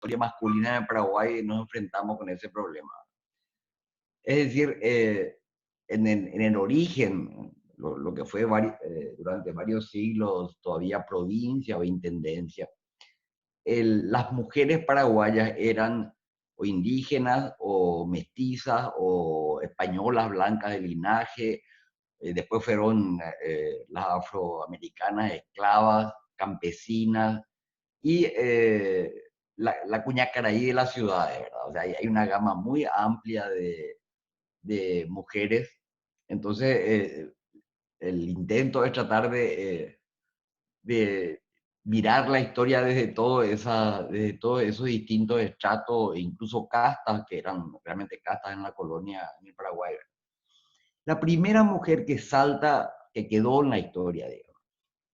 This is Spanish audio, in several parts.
historia masculina en Paraguay nos enfrentamos con ese problema. Es decir, en el origen, lo que fue durante varios siglos todavía provincia o intendencia, las mujeres paraguayas eran o indígenas o mestizas o españolas blancas de linaje, después fueron las afroamericanas esclavas, campesinas y la cuñacaraí de las ciudades, ¿verdad? O sea, hay una gama muy amplia de mujeres. Entonces, el intento es tratar de mirar la historia desde todos esos distintos estratos, e incluso castas, que eran realmente castas en la colonia, en el Paraguay. La primera mujer que salta, que quedó en la historia, digamos,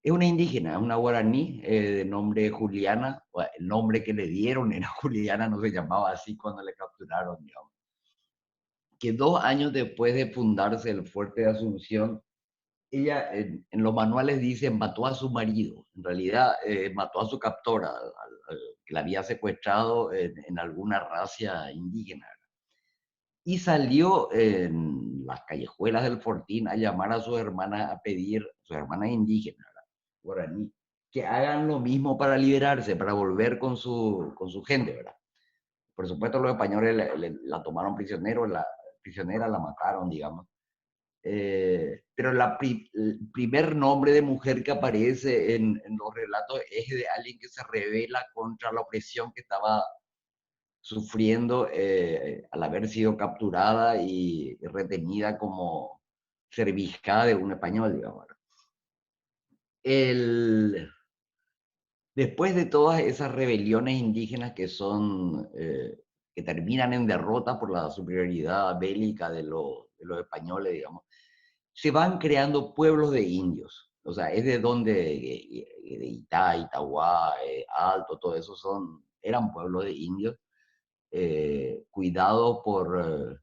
es una indígena, una guaraní de nombre Juliana. Bueno, el nombre que le dieron era Juliana, no se llamaba así cuando le capturaron, digamos. Que 2 años después de fundarse el fuerte de Asunción, ella en los manuales dice mató a su marido. En realidad mató a su captora, que la había secuestrado en alguna raza indígena. Y salió en las callejuelas del Fortín a llamar a sus hermanas, a pedir, sus hermanas indígenas, ¿verdad? Guaraní, que hagan lo mismo para liberarse, para volver con su gente, ¿verdad? Por supuesto, los españoles la tomaron prisionera, la mataron, digamos. Pero el primer nombre de mujer que aparece en los relatos es de alguien que se revela contra la opresión que estaba sufriendo al haber sido capturada y retenida como serviscada de un español, digamos. El, Después de todas esas rebeliones indígenas que terminan en derrota por la superioridad bélica de los españoles, digamos, se van creando pueblos de indios. O sea, es de donde, de Itá, Itaguá, Alto, todo eso eran pueblos de indios, cuidados por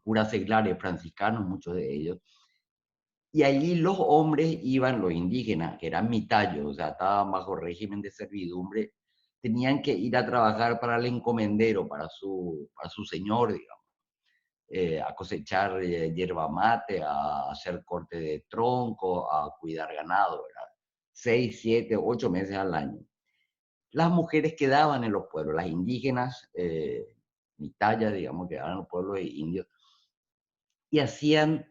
curas seglares franciscanos, muchos de ellos. Y allí los hombres iban, los indígenas, que eran mitayos, o sea, estaban bajo régimen de servidumbre, tenían que ir a trabajar para el encomendero, para su señor, digamos, a cosechar hierba mate, a hacer corte de tronco, a cuidar ganado, ¿verdad? 6, 7, 8 meses al año. Las mujeres quedaban en los pueblos, las indígenas, mitayas, digamos, quedaban en los pueblos indios, y hacían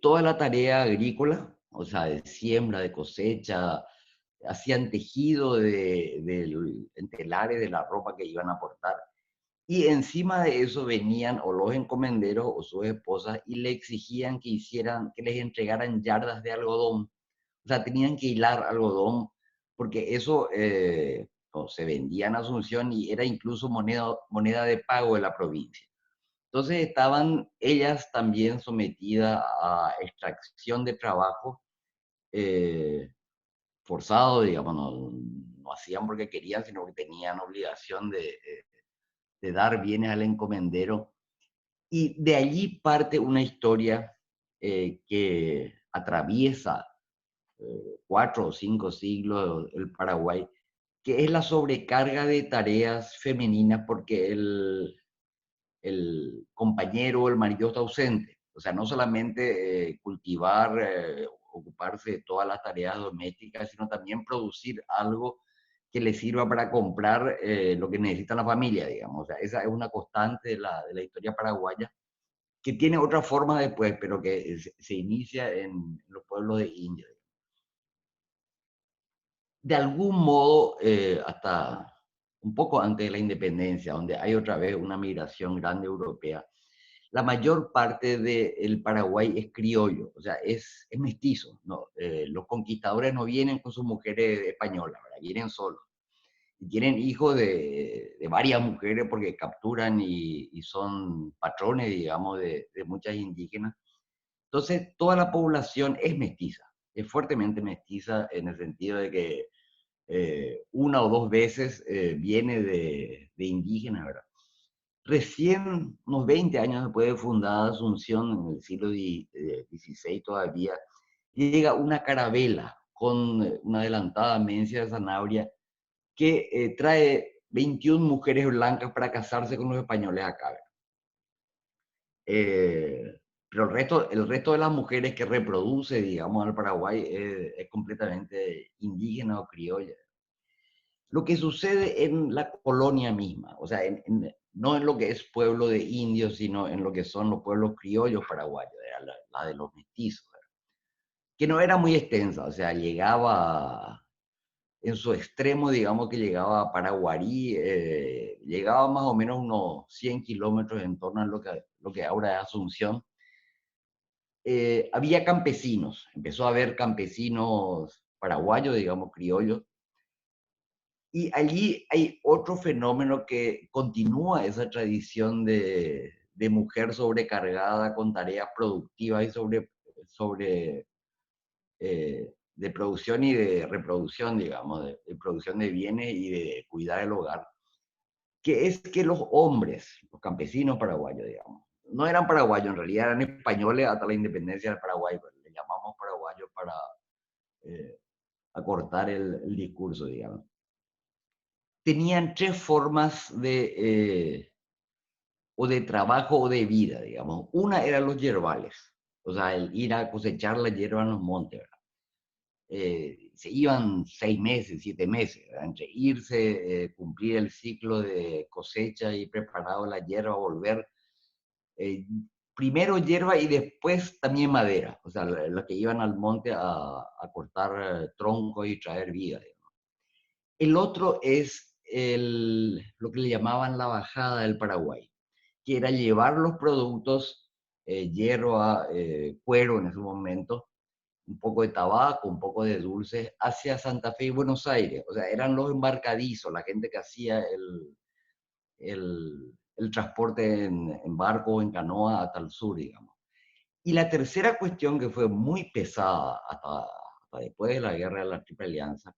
toda la tarea agrícola, o sea, de siembra, de cosecha, hacían tejido en telares de la ropa que iban a portar. Y encima de eso venían o los encomenderos o sus esposas y le exigían que les entregaran yardas de algodón. O sea, tenían que hilar algodón porque eso se vendía en Asunción y era incluso moneda de pago de la provincia. Entonces estaban ellas también sometidas a extracción de trabajo eh, forzado, digamos, no hacían porque querían, sino que tenían obligación de dar bienes al encomendero. Y de allí parte una historia que atraviesa 4 o 5 siglos el Paraguay, que es la sobrecarga de tareas femeninas porque el compañero o el marido está ausente. O sea, no solamente cultivar, ocuparse de todas las tareas domésticas, sino también producir algo que le sirva para comprar lo que necesita la familia, digamos. O sea, esa es una constante de la historia paraguaya, que tiene otra forma después, pero que se inicia en los pueblos de India. De algún modo, hasta un poco antes de la independencia, donde hay otra vez una migración grande europea, la mayor parte del Paraguay es criollo, o sea, es mestizo, ¿no? Los conquistadores no vienen con sus mujeres españolas, ¿verdad? Vienen solos. Y tienen hijos de varias mujeres porque capturan y son patrones, digamos, de muchas indígenas. Entonces, toda la población es mestiza, es fuertemente mestiza en el sentido de que una o dos veces viene de indígenas, ¿verdad? Recién, unos 20 años después de fundada Asunción, en el siglo XVI todavía, llega una carabela con una adelantada Mencia de Zanabria que trae 21 mujeres blancas para casarse con los españoles acá. Eh, pero el resto de las mujeres que reproduce, digamos, al Paraguay es completamente indígena o criolla. Lo que sucede en la colonia misma, o sea, no en lo que es pueblo de indios, sino en lo que son los pueblos criollos paraguayos, era la de los mestizos, ¿verdad? Que no era muy extensa, o sea, llegaba en su extremo, digamos que llegaba a Paraguarí, llegaba más o menos unos 100 kilómetros en torno a lo que ahora es Asunción. Había campesinos, empezó a haber campesinos paraguayos, digamos, criollos, y allí hay otro fenómeno que continúa esa tradición de mujer sobrecargada con tareas productivas y sobre de producción y de reproducción, digamos, de producción de bienes y de cuidar el hogar, que es que los hombres, los campesinos paraguayos, digamos, no eran paraguayos, en realidad eran españoles hasta la independencia del Paraguay, pero le llamamos paraguayos para eh, acortar el discurso, digamos. Tenían tres formas o de trabajo o de vida, digamos. Una eran los yerbales, o sea, el ir a cosechar la hierba en los montes, ¿verdad? Se iban 6 meses, 7 meses, ¿verdad? Entre irse, cumplir el ciclo de cosecha y preparado la hierba, volver. eh, Primero hierba y después también madera, o sea, los que iban al monte a cortar troncos y traer vida. El otro es lo que le llamaban la bajada del Paraguay, que era llevar los productos, hierba, cuero en ese momento, un poco de tabaco, un poco de dulces, hacia Santa Fe y Buenos Aires. O sea, eran los embarcadizos, la gente que hacía el transporte en barco o en canoa hasta el sur, digamos. Y la tercera cuestión que fue muy pesada hasta después de la guerra de la Triple Alianza,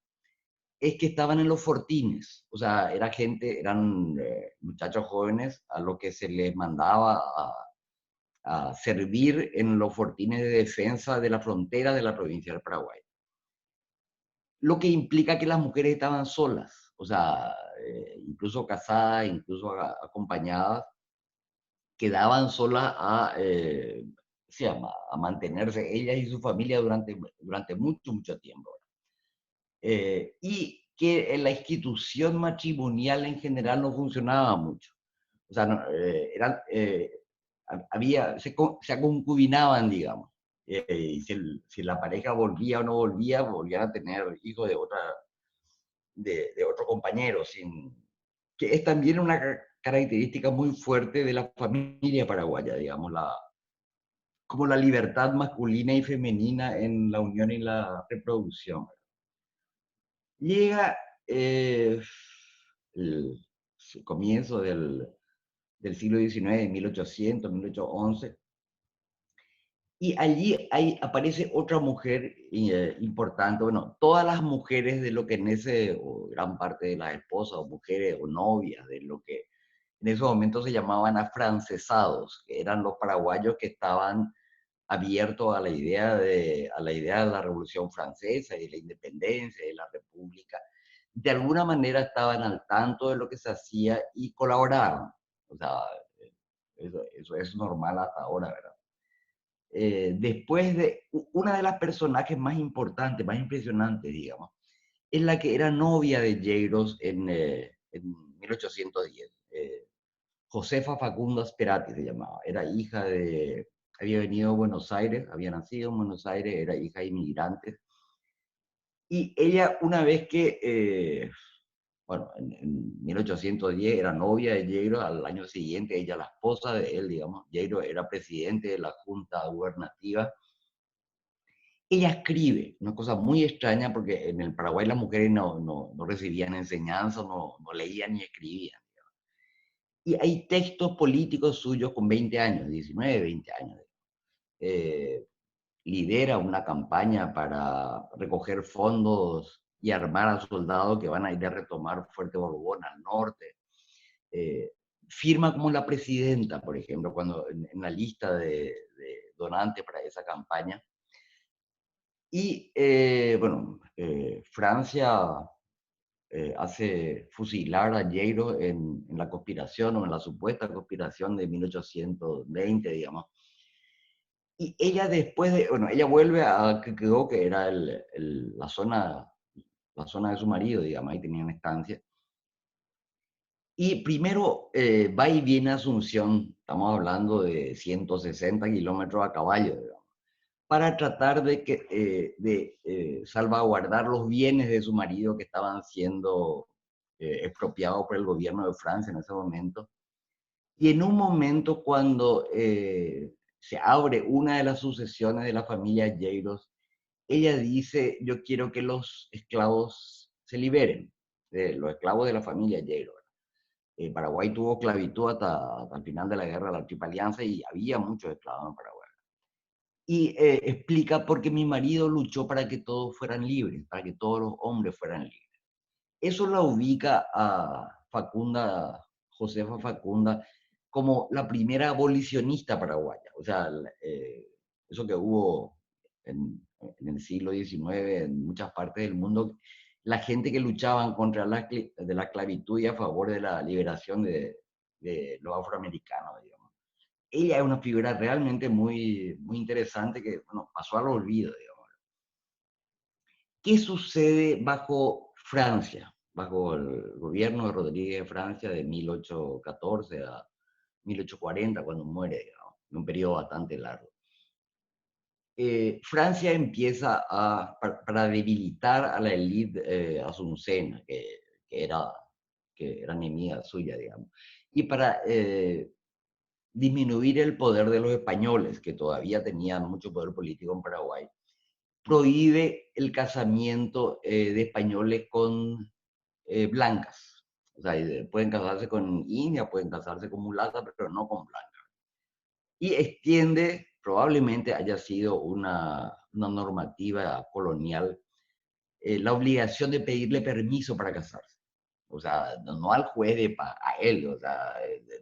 es que estaban en los fortines, o sea, eran muchachos jóvenes a los que se les mandaba a servir en los fortines de defensa de la frontera de la provincia del Paraguay. Lo que implica que las mujeres estaban solas, o sea, incluso casadas, incluso acompañadas, quedaban solas a mantenerse ellas y su familia durante mucho, mucho tiempo. Y que la institución matrimonial en general no funcionaba mucho. O sea, se concubinaban, digamos. Y si la pareja volvía o no volvía, volvían a tener hijos de otro compañero, que es también una característica muy fuerte de la familia paraguaya, digamos, como la libertad masculina y femenina en la unión y la reproducción. Llega el, el comienzo del siglo XIX, 1800, 1811, y allí aparece otra mujer importante, bueno, todas las mujeres de lo que o gran parte de las esposas o mujeres o novias de lo que en ese momento se llamaban afrancesados, que eran los paraguayos que estaban abiertos a la idea de la Revolución Francesa y de la independencia y de la República. De alguna manera estaban al tanto de lo que se hacía y colaboraban. O sea, eso es normal hasta ahora, ¿verdad? Después una de las personajes más importantes, más impresionantes, digamos, es la que era novia de Lleiros en 1810. Josefa Facunda Sperati se llamaba. Había venido a Buenos Aires, había nacido en Buenos Aires, era hija de inmigrantes. Y ella, una vez que, bueno, en 1810 era novia de Lleiro, al año siguiente ella la esposa de él, digamos, Lleiro era presidente de la Junta Gubernativa. Ella escribe, una cosa muy extraña porque en el Paraguay las mujeres no recibían enseñanza, no leían ni escribían. Y hay textos políticos suyos con 20 años, 19, 20 años. Eh, Lidera una campaña para recoger fondos y armar a soldados que van a ir a retomar Fuerte Borbón al norte. Eh, Firma como la presidenta, por ejemplo, cuando en la lista de donantes para esa campaña. Y bueno, Francia hace fusilar a Lleiro en la conspiración o en la supuesta conspiración de 1820, digamos. Y ella después de, bueno, ella vuelve a Quequegó, que era la zona de su marido, digamos, ahí tenían estancia. Y primero va y viene a Asunción, estamos hablando de 160 kilómetros a caballo, digamos, para tratar de salvaguardar los bienes de su marido que estaban siendo expropiados por el gobierno de Francia en ese momento. Y en un momento cuando se abre una de las sucesiones de la familia Lleiros, ella dice, yo quiero que los esclavos se liberen, los esclavos de la familia Lleiros. Paraguay tuvo esclavitud hasta el final de la guerra de la Triple Alianza y había muchos esclavos en Paraguay. Y explica por qué mi marido luchó para que todos fueran libres, para que todos los hombres fueran libres. Eso la ubica a Facunda, Josefa Facunda, como la primera abolicionista paraguaya. O sea, eso que hubo en el siglo XIX en muchas partes del mundo, la gente que luchaban contra de la esclavitud y a favor de la liberación de los afroamericanos, digamos. Ella es una figura realmente muy, muy interesante que, bueno, pasó al olvido, digamos. ¿Qué sucede bajo Francia, bajo el gobierno de Rodríguez de Francia de 1814 a 1840, cuando muere, digamos, en un periodo bastante largo? Francia empieza para debilitar a la élite asuncena, que era, que era enemiga suya, digamos, y para disminuir el poder de los españoles, que todavía tenían mucho poder político en Paraguay, prohíbe el casamiento de españoles con blancas. O sea, pueden casarse con india, pueden casarse con mulata, pero no con blancas. Y extiende, probablemente haya sido una normativa colonial, la obligación de pedirle permiso para casarse. O sea, no al juez, a él, o sea,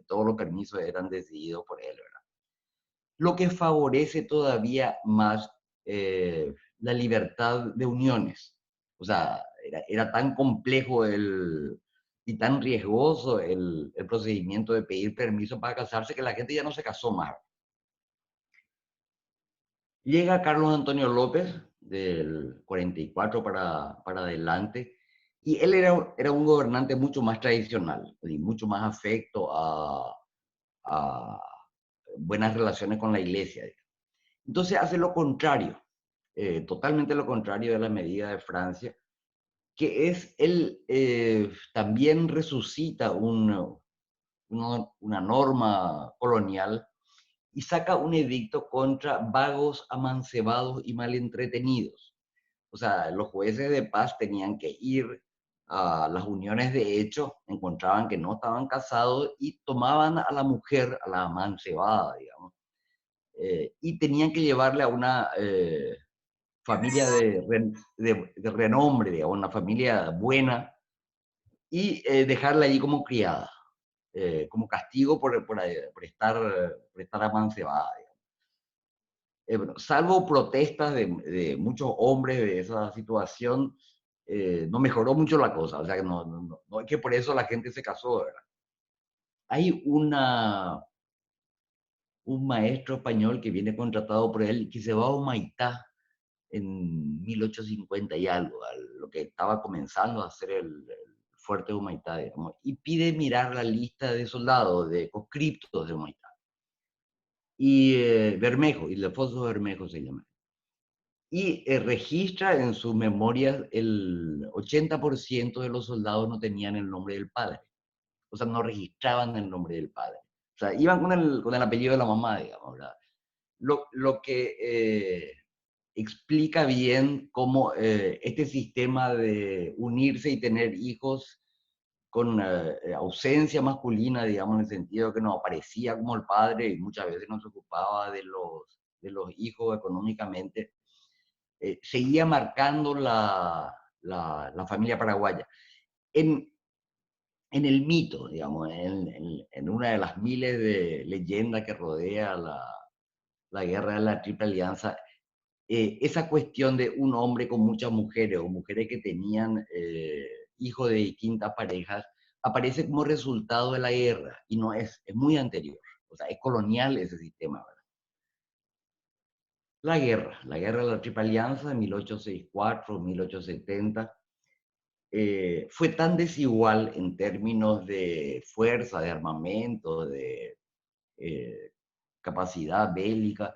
todos los permisos eran decididos por él, ¿verdad? Lo que favorece todavía más la libertad de uniones. O sea, era tan complejo y tan riesgoso el procedimiento de pedir permiso para casarse que la gente ya no se casó más. Llega Carlos Antonio López, del 44 para adelante, y él era un gobernante mucho más tradicional y mucho más afecto a buenas relaciones con la iglesia. Entonces hace lo contrario, totalmente lo contrario de la medida de Francia, que es él también resucita una norma colonial y saca un edicto contra vagos, amancebados y malentretenidos. O sea, los jueces de paz tenían que ir a las uniones de hecho, encontraban que no estaban casados y tomaban a la mujer, a la amancebada, digamos, y tenían que llevarle a una familia de renombre, digamos, una familia buena, y dejarla ahí como criada, como castigo por estar amancebada. Bueno, salvo protestas de muchos hombres de esa situación, no mejoró mucho la cosa. O sea, que no es que por eso la gente se casó, ¿verdad? Hay un maestro español que viene contratado por él que se va a Humaitá en 1850 y algo, a lo que estaba comenzando a hacer el fuerte de Humaitá, digamos, y pide mirar la lista de soldados, de conscriptos de Humaitá. Y Bermejo, Ildefonso Bermejo se llama. Y registra en sus memorias el 80% de los soldados no tenían el nombre del padre. O sea, no registraban el nombre del padre. O sea, iban con el apellido de la mamá, digamos, ¿verdad? Lo que explica bien cómo este sistema de unirse y tener hijos con ausencia masculina, digamos, en el sentido que no aparecía como el padre y muchas veces no se ocupaba de los hijos económicamente, seguía marcando la familia paraguaya. En, en el mito, digamos, en una de las miles de leyendas que rodea la guerra de la Triple Alianza, esa cuestión de un hombre con muchas mujeres o mujeres que tenían hijos de distintas parejas, aparece como resultado de la guerra y no es muy anterior. O sea, es colonial ese sistema, ¿verdad? La guerra de la Triple Alianza de 1864, 1870, fue tan desigual en términos de fuerza, de armamento, de eh, capacidad bélica,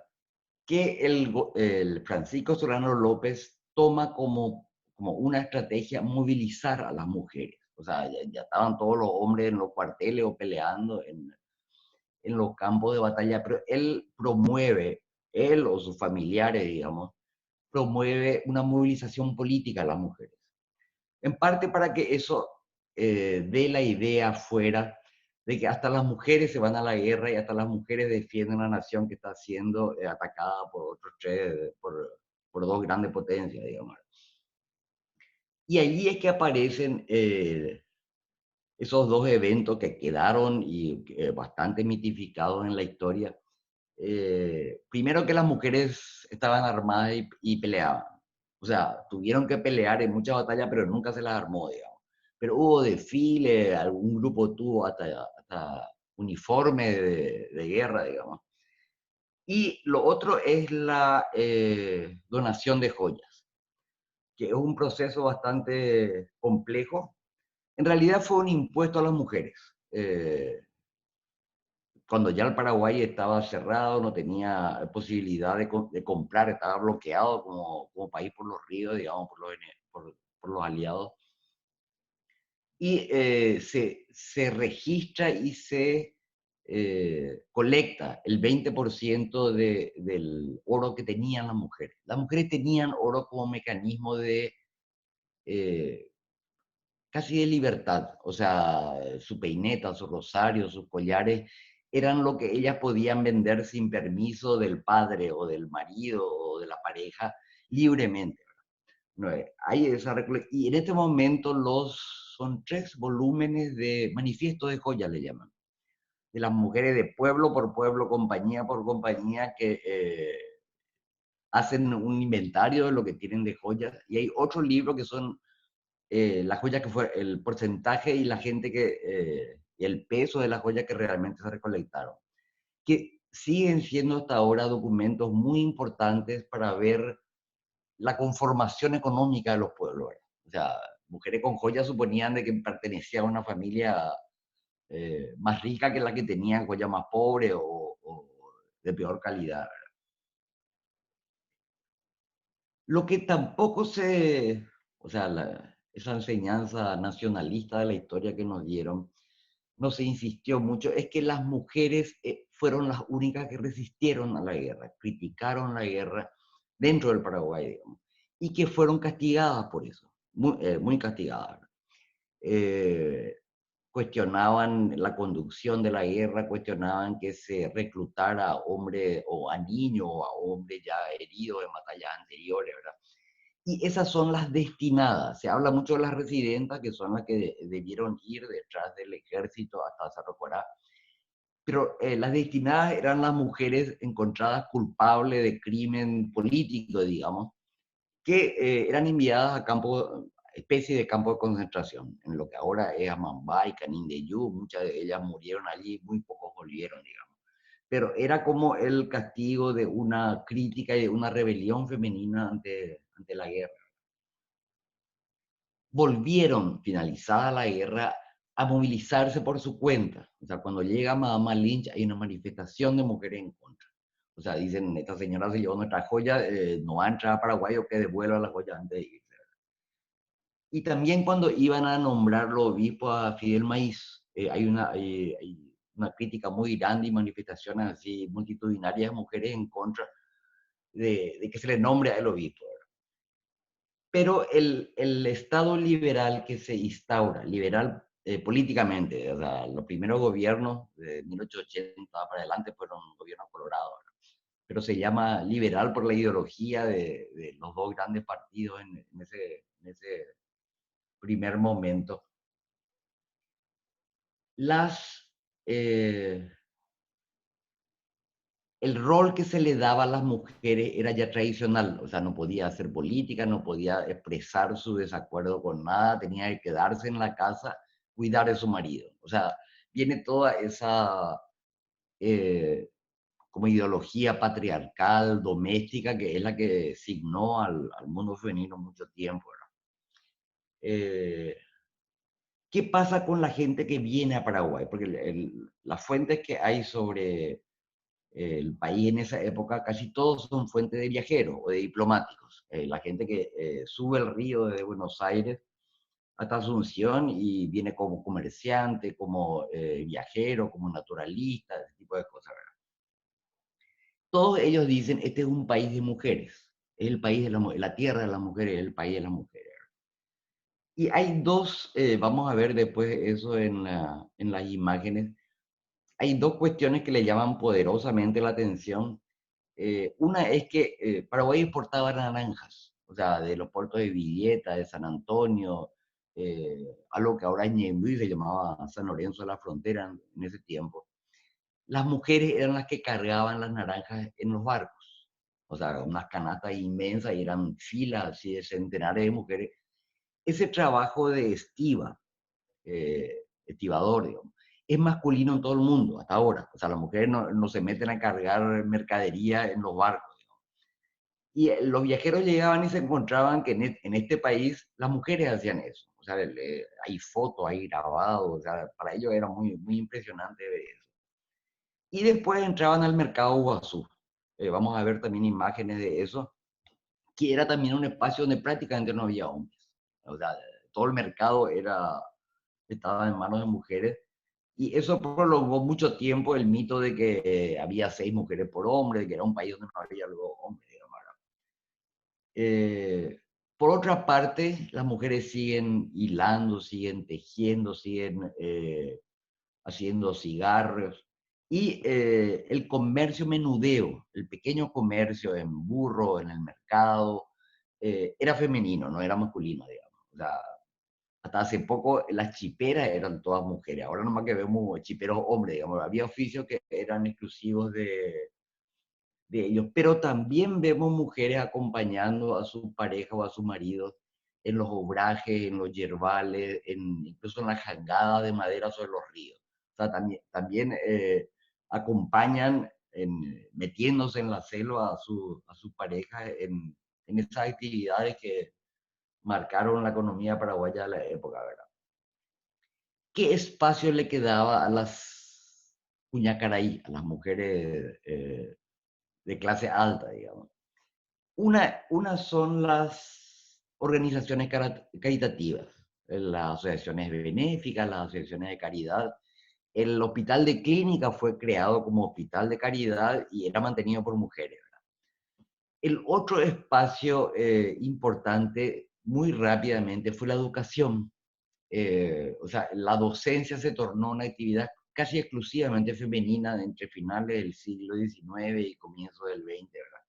que el Francisco Solano López toma como una estrategia movilizar a las mujeres. O sea, ya estaban todos los hombres en los cuarteles o peleando en los campos de batalla, pero él promueve, él o sus familiares, digamos, promueve una movilización política a las mujeres. En parte para que eso dé la idea afuera de que hasta las mujeres se van a la guerra y hasta las mujeres defienden una nación que está siendo atacada por otros tres, por dos grandes potencias, digamos. Y allí es que aparecen esos dos eventos que quedaron y bastante mitificados en la historia. Primero que las mujeres estaban armadas y peleaban. O sea, tuvieron que pelear en muchas batallas, pero nunca se las armó, digamos. Pero hubo desfile, algún grupo tuvo hasta uniforme de guerra, digamos. Y lo otro es la donación de joyas, que es un proceso bastante complejo. En realidad fue un impuesto a las mujeres. Cuando ya el Paraguay estaba cerrado, no tenía posibilidad de comprar, estaba bloqueado como país por los ríos, digamos, por los aliados. Y se registra y se colecta el 20% del oro que tenían las mujeres. Las mujeres tenían oro como mecanismo de eh, casi de libertad. O sea, su peineta, su rosario, sus collares, eran lo que ellas podían vender sin permiso del padre o del marido o de la pareja libremente. No, y en este momento son 3 volúmenes de manifiesto de joyas, le llaman, de las mujeres de pueblo por pueblo, compañía por compañía, que hacen un inventario de lo que tienen de joyas. Y hay otros libros que son la joya que fue el porcentaje y la gente y el peso de las joyas que realmente se recolectaron, que siguen siendo hasta ahora documentos muy importantes para ver la conformación económica de los pueblos. O sea, mujeres con joyas suponían de que pertenecían a una familia más rica que la que tenían joyas más pobres o de peor calidad. Lo que tampoco o sea, esa enseñanza nacionalista de la historia que nos dieron, no se insistió mucho, es que las mujeres fueron las únicas que resistieron a la guerra, criticaron la guerra dentro del Paraguay, digamos, y que fueron castigadas por eso, muy castigadas. Eh, Cuestionaban la conducción de la guerra, cuestionaban que se reclutara a hombres o a niños o a hombres ya heridos en batallas anteriores, ¿verdad? Y esas son las destinadas. Se habla mucho de las residentas, que son las que debieron ir detrás del ejército hasta Cerro Corá. Pero las destinadas eran las mujeres encontradas culpables de crimen político, digamos, que eran enviadas a campos, especie de campo de concentración, en lo que ahora es Amambay, Canindeyú. Muchas de ellas murieron allí, muy pocos volvieron, digamos. Pero era como el castigo de una crítica y de una rebelión femenina ante la guerra. Volvieron, finalizada la guerra, a movilizarse por su cuenta. O sea, cuando llega Madama Lynch hay una manifestación de mujeres en contra. O sea, dicen, esta señora se llevó nuestra joya, no va a entrar a Paraguay o que devuelva la joya antes de irse. Y también cuando iban a nombrar los obispos a Fidel Maíz, hay una crítica muy grande y manifestaciones así multitudinarias de mujeres en contra de que se le nombre a el obispo. Pero el Estado liberal que se instaura, liberal políticamente, o sea, los primeros gobiernos de 1880 para adelante fueron gobiernos colorados, ¿verdad? Pero se llama liberal por la ideología de los dos grandes partidos en ese primer momento. Las, eh, el rol que se le daba a las mujeres era ya tradicional, o sea, no podía hacer política, no podía expresar su desacuerdo con nada, tenía que quedarse en la casa, cuidar de su marido. O sea, viene toda esa eh, como ideología patriarcal, doméstica, que es la que signó al mundo femenino mucho tiempo, ¿verdad? ¿Qué pasa con la gente que viene a Paraguay? Porque las fuentes que hay sobre el país en esa época, casi todos son fuentes de viajeros o de diplomáticos. La gente que sube el río desde Buenos Aires hasta Asunción y viene como comerciante, como viajero, como naturalista, ese tipo de cosas, ¿verdad? Todos ellos dicen, este es un país de mujeres, es el país de la tierra de las mujeres, es el país de las mujeres. Y hay dos, vamos a ver después eso en las imágenes, hay dos cuestiones que le llaman poderosamente la atención. Una es que Paraguay exportaba naranjas, o sea, de los puertos de Villeta, de San Antonio, algo que ahora es Ñemby, se llamaba San Lorenzo de la Frontera en ese tiempo. Las mujeres eran las que cargaban las naranjas en los barcos, o sea, unas canastas inmensas y eran filas así de centenares de mujeres. Ese trabajo de estibador, digamos, es masculino en todo el mundo hasta ahora. O sea, las mujeres no se meten a cargar mercadería en los barcos. Y los viajeros llegaban y se encontraban que en este país las mujeres hacían eso. O sea, hay fotos, hay grabados, o sea, para ellos era muy, muy impresionante ver eso. Y después entraban al mercado Guazú. Vamos a ver también imágenes de eso, que era también un espacio donde prácticamente no había hombres. O sea, todo el mercado estaba en manos de mujeres. Y eso prolongó mucho tiempo el mito de que había 6 mujeres por hombre, de que era un país donde no había luego hombres, digamos. Eh, por otra parte, las mujeres siguen hilando, siguen tejiendo, siguen haciendo cigarros. Y el comercio menudeo, el pequeño comercio en burro, en el mercado, era femenino, no era masculino, digamos. O sea, hasta hace poco las chiperas eran todas mujeres. Ahora nomás que vemos chiperos hombres, digamos. Había oficios que eran exclusivos de ellos, pero también vemos mujeres acompañando a su pareja o a su marido en los obrajes, en los yerbales, incluso en las jangadas de madera sobre los ríos. O sea, también acompañan metiéndose en la selva a su pareja en esas actividades que marcaron la economía paraguaya de la época, ¿verdad? ¿Qué espacio le quedaba a las cuñacaraí, a las mujeres de clase alta, digamos? Una son las organizaciones caritativas, las asociaciones benéficas, las asociaciones de caridad. El hospital de clínica fue creado como hospital de caridad y era mantenido por mujeres. El otro espacio importante, muy rápidamente, fue la educación. O sea, la docencia se tornó una actividad casi exclusivamente femenina entre finales del siglo XIX y comienzos del XX, ¿verdad?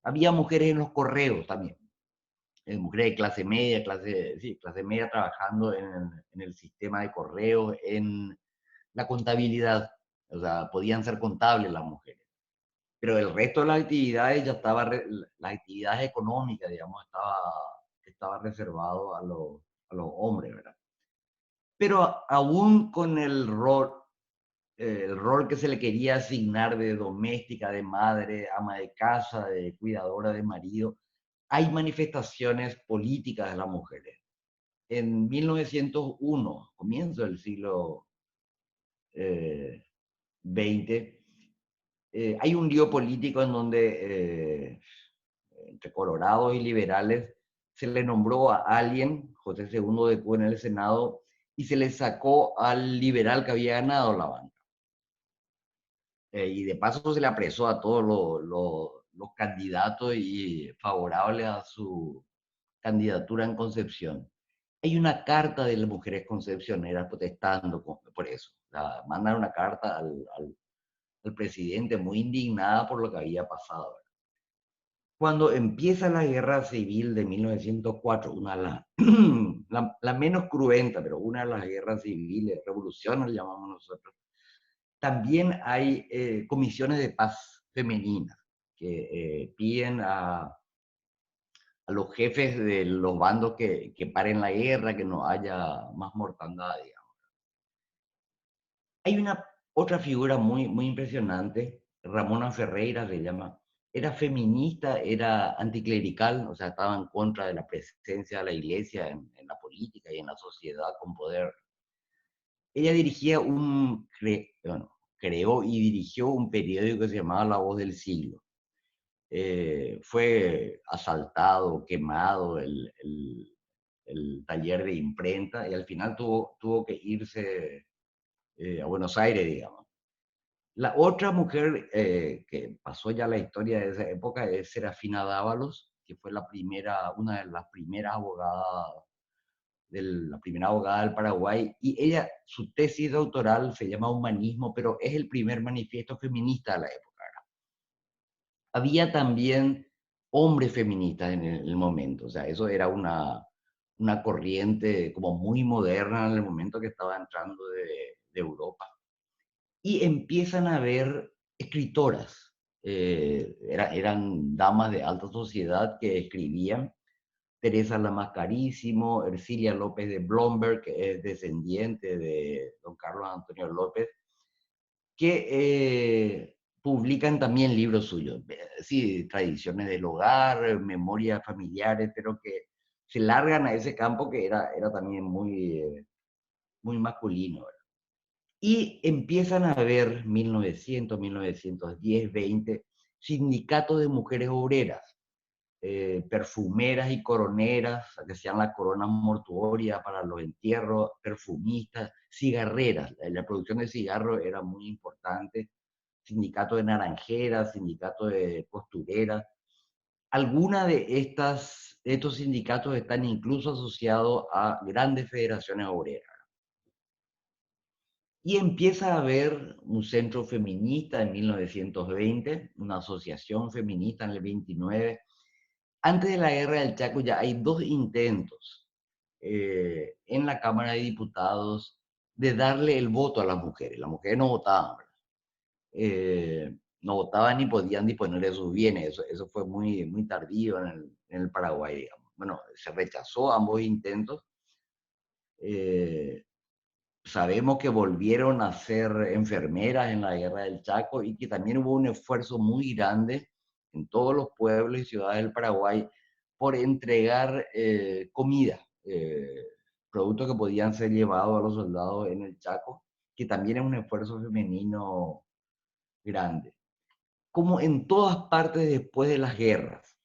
Había mujeres en los correos también, mujeres de clase media trabajando en el sistema de correos, en la contabilidad, o sea, podían ser contables las mujeres. Pero el resto de las actividades ya estaba, las actividades económicas, digamos, estaba reservado a los hombres, ¿verdad? Pero aún con el rol que se le quería asignar de doméstica, de madre, ama de casa, de cuidadora de marido, hay manifestaciones políticas de las mujeres. En 1901, comienzo del siglo XX, hay un lío político en donde, entre colorados y liberales, se le nombró a alguien, José II de Cuba, en el Senado, y se le sacó al liberal que había ganado la banca. Y de paso se le apresó a todos los candidatos y favorables a su candidatura en Concepción. Hay una carta de las mujeres concepcioneras protestando por eso. O sea, mandan una carta al presidente muy indignada por lo que había pasado. Cuando empieza la guerra civil de 1904, una de las, la menos cruenta, pero una de las guerras civiles, revoluciones le llamamos nosotros, También hay comisiones de paz femeninas que piden a los jefes de los bandos que paren la guerra, que no haya más mortandad, digamos. Hay una otra figura muy impresionante, Ramona Ferreira se llama. Era feminista, era anticlerical, o sea, estaba en contra de la presencia de la iglesia en la política y en la sociedad con poder. Ella dirigía bueno, creó y dirigió un periódico que se llamaba La Voz del Siglo. Fue asaltado, quemado el taller de imprenta y al final tuvo que irse a Buenos Aires, digamos. La otra mujer que pasó ya la historia de esa época es Serafina Dávalos, que fue una de las primeras abogadas la primera abogada del Paraguay, y ella, su tesis doctoral se llama Humanismo, pero es el primer manifiesto feminista de la época. Había también hombres feministas en el momento, o sea, eso era una corriente como muy moderna en el momento que estaba entrando de Europa. Y empiezan a haber escritoras, eran damas de alta sociedad que escribían. Teresa Lamascarísimo, Ercilia López de Blomberg, que es descendiente de don Carlos Antonio López, que publican también libros suyos, sí, tradiciones del hogar, memorias familiares, pero que se largan a ese campo que era también muy masculino, ¿verdad? Y empiezan a haber 1900, 1910, 20 sindicatos de mujeres obreras, perfumeras y coroneras, que hacían la corona mortuoria para los entierros, perfumistas, cigarreras. La producción de cigarros era muy importante. Sindicato de naranjeras, sindicato de costureras. Algunas de estos sindicatos están incluso asociados a grandes federaciones obreras. Y empieza a haber un centro feminista en 1920, una asociación feminista en el 29. Antes de la guerra del Chaco ya hay dos intentos en la Cámara de Diputados de darle el voto a las mujeres. Las mujeres no votaban, ¿verdad? No votaban ni podían disponer de sus bienes. Eso fue muy tardío en el Paraguay, digamos. Bueno, se rechazó ambos intentos. Eh, Sabemos que volvieron a ser enfermeras en la guerra del Chaco y que también hubo un esfuerzo muy grande en todos los pueblos y ciudades del Paraguay por entregar comida, productos que podían ser llevados a los soldados en el Chaco, que también es un esfuerzo femenino grande. Como en todas partes después de las guerras,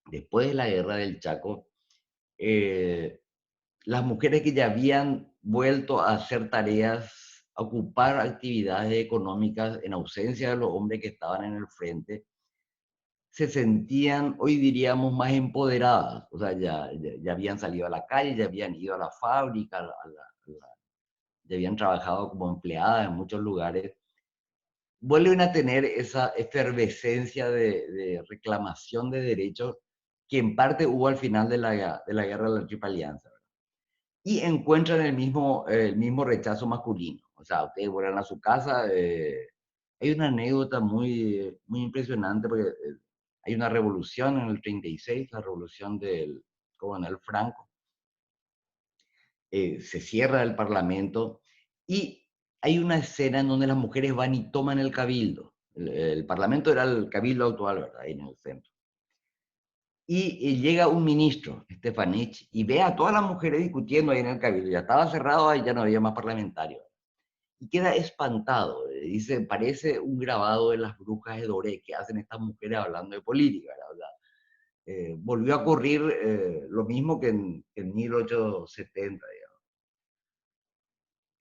después de la guerra del Chaco, eh, las mujeres que ya habían vuelto a hacer tareas, a ocupar actividades económicas en ausencia de los hombres que estaban en el frente, se sentían, hoy diríamos, más empoderadas. O sea, ya habían salido a la calle, ya habían ido a la fábrica, ya habían trabajado como empleadas en muchos lugares. Vuelven a tener esa efervescencia de reclamación de derechos que en parte hubo al final de la guerra de la Triple Alianza, y encuentran el mismo rechazo masculino. O sea, ustedes vuelven a su casa. Hay una anécdota muy impresionante porque hay una revolución en el 36, la revolución del coronel Franco. Se cierra el parlamento y hay una escena en donde las mujeres van y toman el cabildo. El parlamento era el cabildo actual, ¿verdad? Ahí en el centro. Y llega un ministro, Stefanich, y ve a todas las mujeres discutiendo ahí en el cabildo. Ya estaba cerrado, ahí ya no había más parlamentarios. Y queda espantado. Dice, parece un grabado de las brujas de Doré que hacen estas mujeres hablando de política, ¿verdad? Volvió a ocurrir lo mismo que en 1870,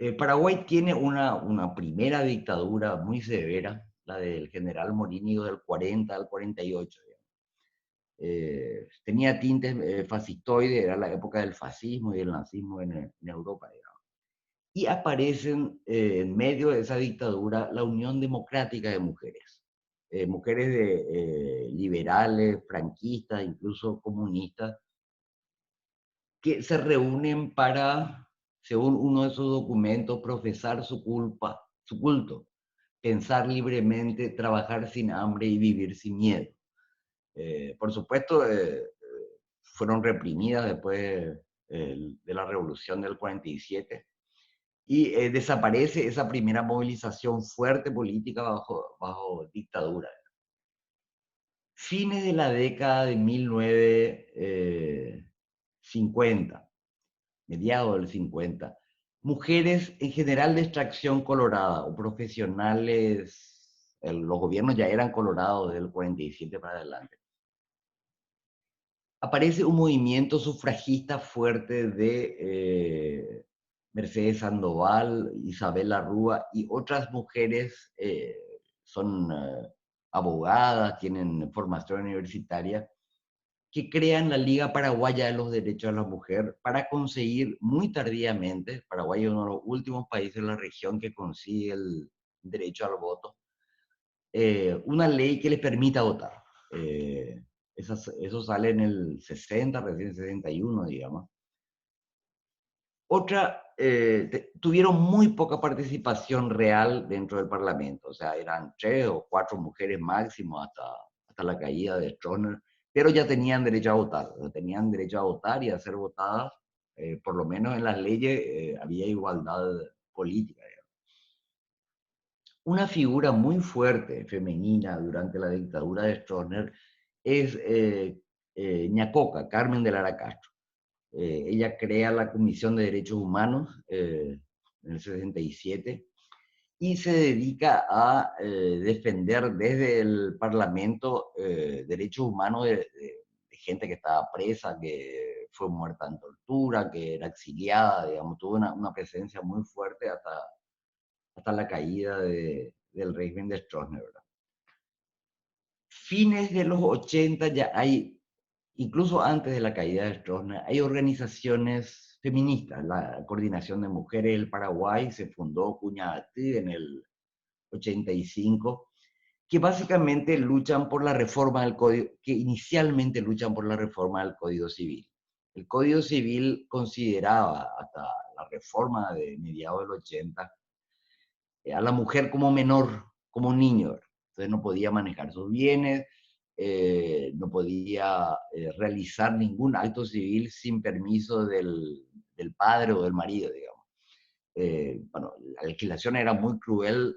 digamos. Paraguay tiene una primera dictadura muy severa, la del general Morínigo del 40 al 48. Tenía tintes fascistoides, era la época del fascismo y del nazismo en Europa, digamos. Y aparecen en medio de esa dictadura la Unión Democrática de Mujeres, mujeres liberales, franquistas, incluso comunistas, que se reúnen para, según uno de sus documentos, profesar su culpa su culto. Pensar libremente, trabajar sin hambre y vivir sin miedo. Por supuesto, fueron reprimidas después de la revolución del 47 y desaparece esa primera movilización fuerte política bajo dictadura. Fines de la década de 1950, mediados del 50, mujeres en general de extracción colorada o profesionales, los gobiernos ya eran colorados desde el 47 para adelante. Aparece un movimiento sufragista fuerte de Mercedes Sandoval, Isabel Rúa y otras mujeres son abogadas, tienen formación universitaria, que crean la Liga Paraguaya de los Derechos de la Mujer para conseguir muy tardíamente, Paraguay es uno de los últimos países de la región que consigue el derecho al voto, una ley que les permita votar. Eso sale en el 60, recién 61, digamos. Tuvieron muy poca participación real dentro del Parlamento, o sea, eran 3 o 4 mujeres máximo hasta la caída de Stroessner, pero ya tenían derecho a votar, tenían derecho a votar y a ser votadas, por lo menos en las leyes había igualdad política. Una figura muy fuerte femenina durante la dictadura de Stroessner es Ñacoca, Carmen de Lara Castro. Ella crea la Comisión de Derechos Humanos en el 67 y se dedica a defender desde el Parlamento derechos humanos de gente que estaba presa, que fue muerta en tortura, que era exiliada, digamos, tuvo una presencia muy fuerte hasta la caída del régimen de Stroessner, ¿verdad? Fines de los 80 ya hay, incluso antes de la caída de Stroessner, hay organizaciones feministas. La Coordinación de Mujeres del Paraguay se fundó Cuñatí en el 85, que básicamente luchan por la reforma del Código, que inicialmente luchan por la reforma del Código Civil. El Código Civil consideraba, hasta la reforma de mediados del 80, a la mujer como menor, como un niño. Entonces no podía manejar sus bienes, no podía realizar ningún acto civil sin permiso del padre o del marido, digamos. Bueno, la legislación era muy cruel,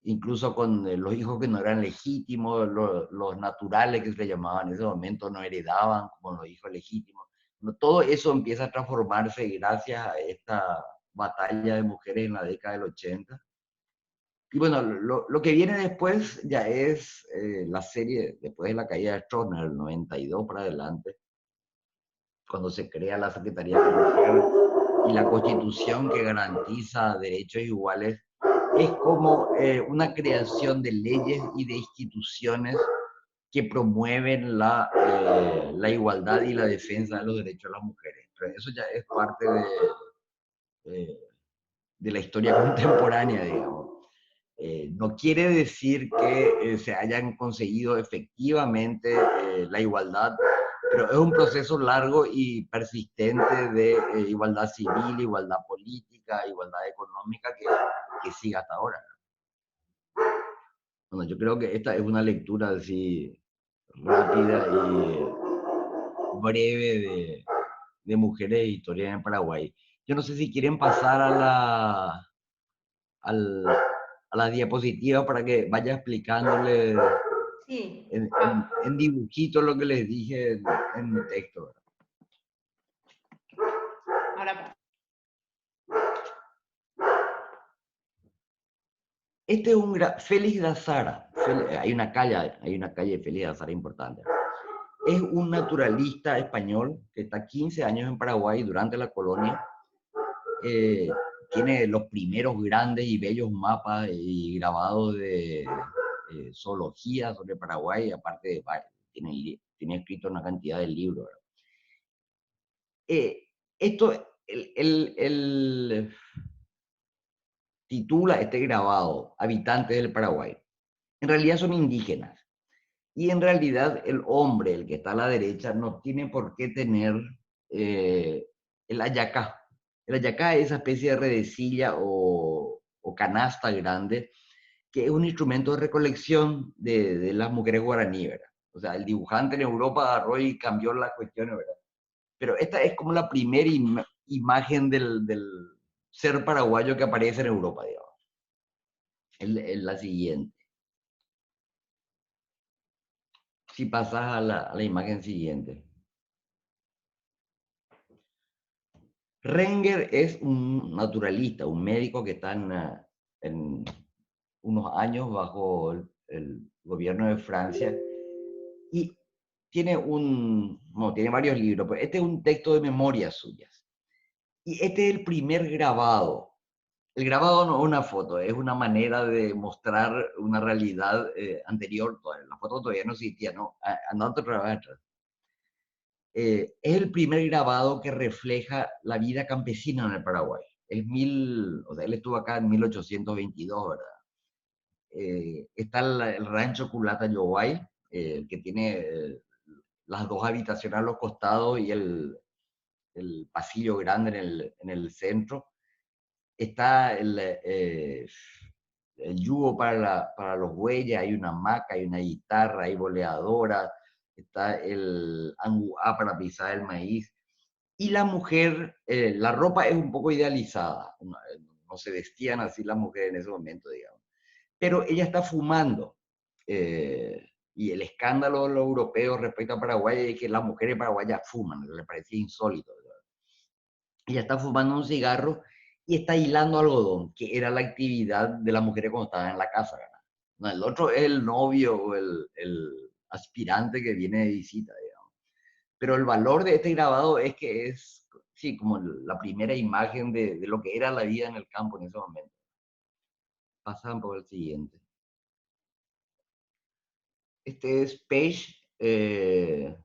incluso con los hijos que no eran legítimos, los naturales que se le llamaban en ese momento no heredaban como los hijos legítimos. Bueno, todo eso empieza a transformarse gracias a esta batalla de mujeres en la década del 80. Y bueno, lo que viene después ya es la serie, después de la caída de Stroessner, el 92 para adelante, cuando se crea la Secretaría de Mujer y la Constitución que garantiza derechos iguales, es como una creación de leyes y de instituciones que promueven la igualdad y la defensa de los derechos de las mujeres. Pero eso ya es parte de la historia contemporánea, digamos. No quiere decir que se hayan conseguido efectivamente la igualdad, pero es un proceso largo y persistente de igualdad civil, igualdad política, igualdad económica que sigue hasta ahora. Bueno, yo creo que esta es una lectura así rápida y breve de mujeres e historias en Paraguay. Yo no sé si quieren pasar al, a la diapositiva para que vaya explicándole Sí. en dibujitos lo que les dije en texto. Ahora, Este es un Félix de Azara. Hay una calle de Félix de Azara importante. Es un naturalista español que está 15 años en Paraguay durante la colonia. Tiene los primeros grandes y bellos mapas y grabados de zoología sobre Paraguay, aparte de tiene escrito una cantidad de libros. Esto, el titula este grabado Habitantes del Paraguay. En realidad son indígenas. Y en realidad el hombre, el que está a la derecha, no tiene por qué tener el ayacá. El ayacá es esa especie de redecilla o o canasta grande, que es un instrumento de recolección de las mujeres guaraní, ¿verdad? O sea, el dibujante en Europa agarró y cambió las cuestiones, ¿verdad? Pero esta es como la primera imagen del ser paraguayo que aparece en Europa, digamos. Es la siguiente. Si pasas a la imagen siguiente. Renger es un naturalista, un médico que está en unos años bajo el gobierno de Francia y tiene varios libros, pero este es un texto de memorias suyas. Y este es el primer grabado. El grabado no es una foto, es una manera de mostrar una realidad anterior. La foto todavía no existía, ¿no? Andando otra vez atrás. Es el primer grabado que refleja la vida campesina en el Paraguay. O sea, él estuvo acá en 1822, ¿verdad? Está el rancho Culata Yoway, que tiene las dos habitaciones a los costados y el pasillo grande en el centro. Está el yugo para los bueyes, hay una hamaca, hay una guitarra, hay boleadora, está el anguá para pisar el maíz. Y la mujer, la ropa es un poco idealizada, no se vestían así las mujeres en ese momento, digamos. Pero ella está fumando. Y el escándalo de los europeos respecto a Paraguay es que las mujeres paraguayas fuman, le parecía insólito. Ella está fumando un cigarro y está hilando algodón, que era la actividad de las mujeres cuando estaban en la casa. No, el otro es el novio o el aspirante que viene de visita, digamos. Pero el valor de este grabado es que es, sí, como la primera imagen de lo que era la vida en el campo en ese momento. Pasan por el siguiente. Este es Page,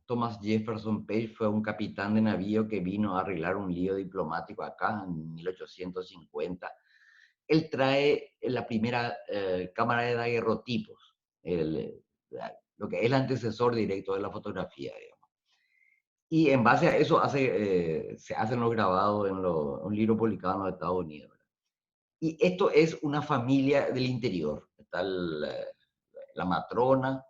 Thomas Jefferson Page fue un capitán de navío que vino a arreglar un lío diplomático acá en 1850. Él trae la primera cámara de daguerrotipos, lo que es el antecesor directo de la fotografía, digamos. Y en base a eso se hacen los grabados en un libro publicado en los Estados Unidos, ¿verdad? Y esto es una familia del interior. Está la matrona,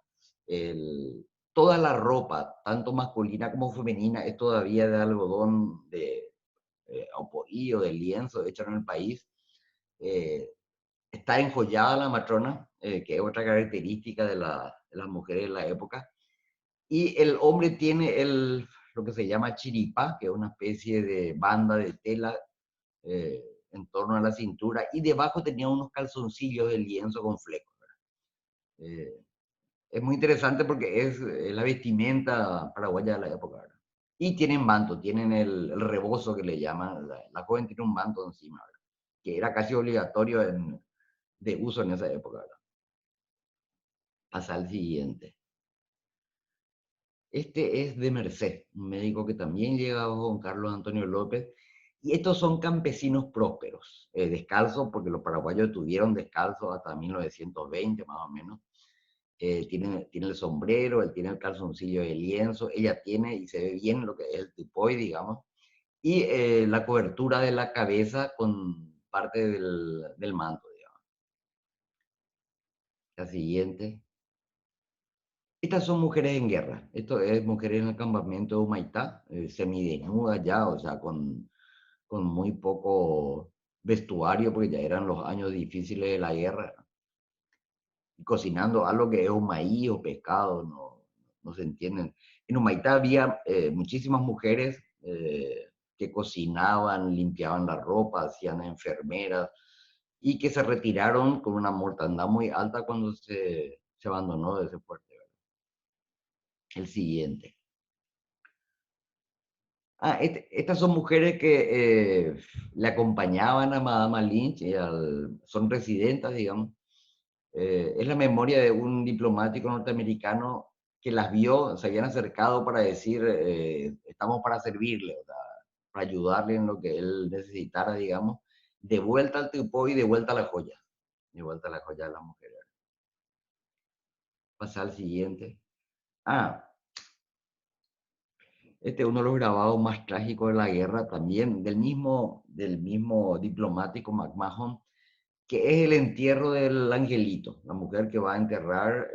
toda la ropa, tanto masculina como femenina, es todavía de algodón, de opoí o de lienzo hecho en el país. Eh, Está enjollada la matrona, que es otra característica de las mujeres de la época. Y el hombre tiene lo que se llama chiripá, que es una especie de banda de tela en torno a la cintura, y debajo tenía unos calzoncillos de lienzo con flecos. Eh, es muy interesante porque es la vestimenta paraguaya de la época, ¿verdad? Y tienen manto, tienen el rebozo que le llaman, la joven tiene un manto encima, ¿verdad? Que era casi obligatorio de uso en esa época, ¿verdad? Pasa al siguiente. Este es de Merced, un médico que también llega con Carlos Antonio López. Y estos son campesinos prósperos, descalzos, porque los paraguayos estuvieron descalzos hasta 1920 más o menos. Tiene el sombrero, él tiene el calzoncillo de lienzo, ella tiene y se ve bien lo que es el tipoy, digamos. Y la cobertura de la cabeza con parte del manto, digamos. La siguiente. Estas son mujeres en guerra. Esto es mujeres en el campamento de Humaitá, semidesnudas ya, o sea, con muy poco vestuario, porque ya eran los años difíciles de la guerra. Y cocinando algo que es un maíz o pescado, no se entienden. En Humaitá había muchísimas mujeres que cocinaban, limpiaban la ropa, hacían enfermeras, y que se retiraron con una mortandad muy alta cuando se abandonó de ese fuerte. El siguiente. Estas son mujeres que le acompañaban a Madame Lynch, son residentas, digamos. Es la memoria de un diplomático norteamericano que las vio, se habían acercado para decir, estamos para servirle, o sea, para ayudarle en lo que él necesitara, digamos. De vuelta al tipo y de vuelta a la joya. De vuelta a la joya de la mujer. Pasa al siguiente. Ah, este es uno de los grabados más trágicos de la guerra también, del mismo diplomático McMahon, que es el entierro del angelito, la mujer que va a enterrar,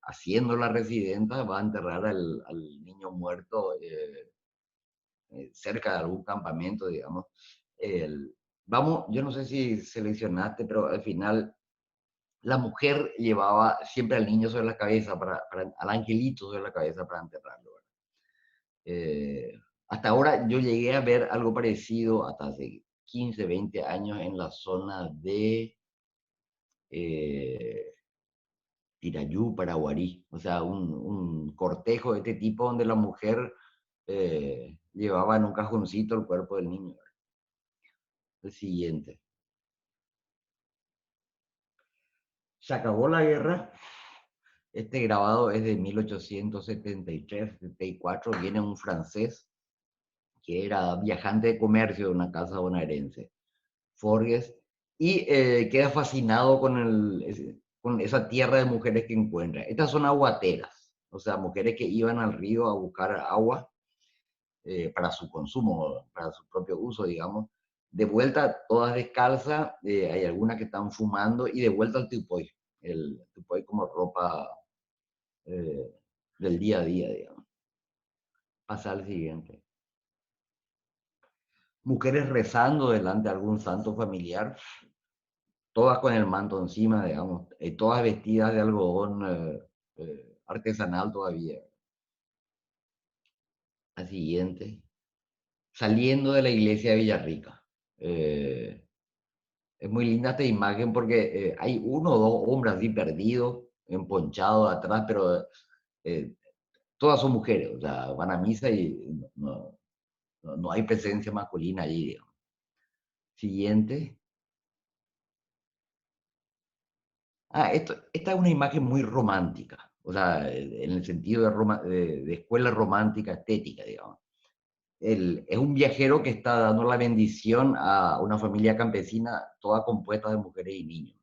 haciendo la residenta, va a enterrar al niño muerto cerca de algún campamento, digamos. Vamos, yo no sé si seleccionaste, pero al final la mujer llevaba siempre al niño sobre la cabeza, al angelito sobre la cabeza para enterrarlo. Eh, Hasta ahora yo llegué a ver algo parecido hasta hace 15, 20 años en la zona de eh, Pirayú, Paraguarí. O sea, un cortejo de este tipo donde la mujer llevaba en un cajoncito el cuerpo del niño. El siguiente. Se acabó la guerra. Este grabado es de 1873-74. Viene un francés que era viajante de comercio de una casa bonaerense, Forges, y queda fascinado con esa tierra de mujeres que encuentra. Estas son aguateras, o sea, mujeres que iban al río a buscar agua para su consumo, para su propio uso, digamos. De vuelta, todas descalzas, hay algunas que están fumando, y de vuelta al tupoy, el tupoy como ropa eh, del día a día, digamos. Pasa al siguiente. Mujeres rezando delante de algún santo familiar, todas con el manto encima, digamos, todas vestidas de algodón artesanal todavía. Al siguiente, saliendo de la iglesia de Villarrica. Es muy linda esta imagen porque hay uno o dos hombres así perdidos, emponchados atrás, pero eh, todas son mujeres, o sea, van a misa y no hay presencia masculina allí, digamos. Siguiente. Esta es una imagen muy romántica, o sea, en el sentido de escuela romántica estética, digamos. Es un viajero que está dando la bendición a una familia campesina toda compuesta de mujeres y niños.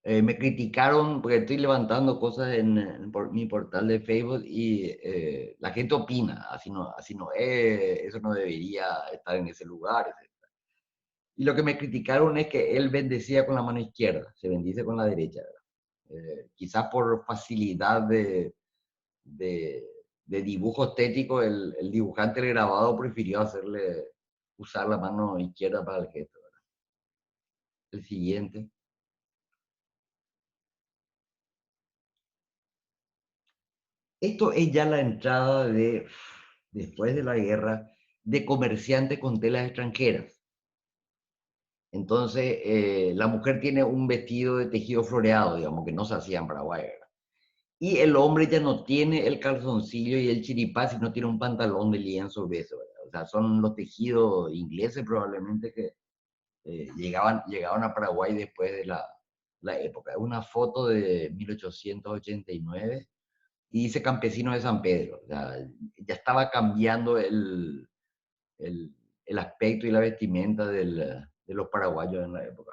Me criticaron porque estoy levantando cosas por mi portal de Facebook y la gente opina, así no es, eso no debería estar en ese lugar. Etc. Y lo que me criticaron es que él bendecía con la mano izquierda, se bendice con la derecha. Quizás por facilidad de, de dibujo estético, el dibujante del grabado prefirió usar la mano izquierda para el gesto. ¿Verdad? El siguiente. Esto es ya la entrada después de la guerra, de comerciantes con telas extranjeras. Entonces, la mujer tiene un vestido de tejido floreado, digamos, que no se hacía en Paraguay, ¿verdad? Y el hombre ya no tiene el calzoncillo y el chiripá, sino tiene un pantalón de lienzo grueso, ¿verdad? O sea, son los tejidos ingleses probablemente que llegaban a Paraguay después de la época. Es una foto de 1889 y dice Campesino de San Pedro. O sea, ya estaba cambiando el, el aspecto y la vestimenta de los paraguayos en la época.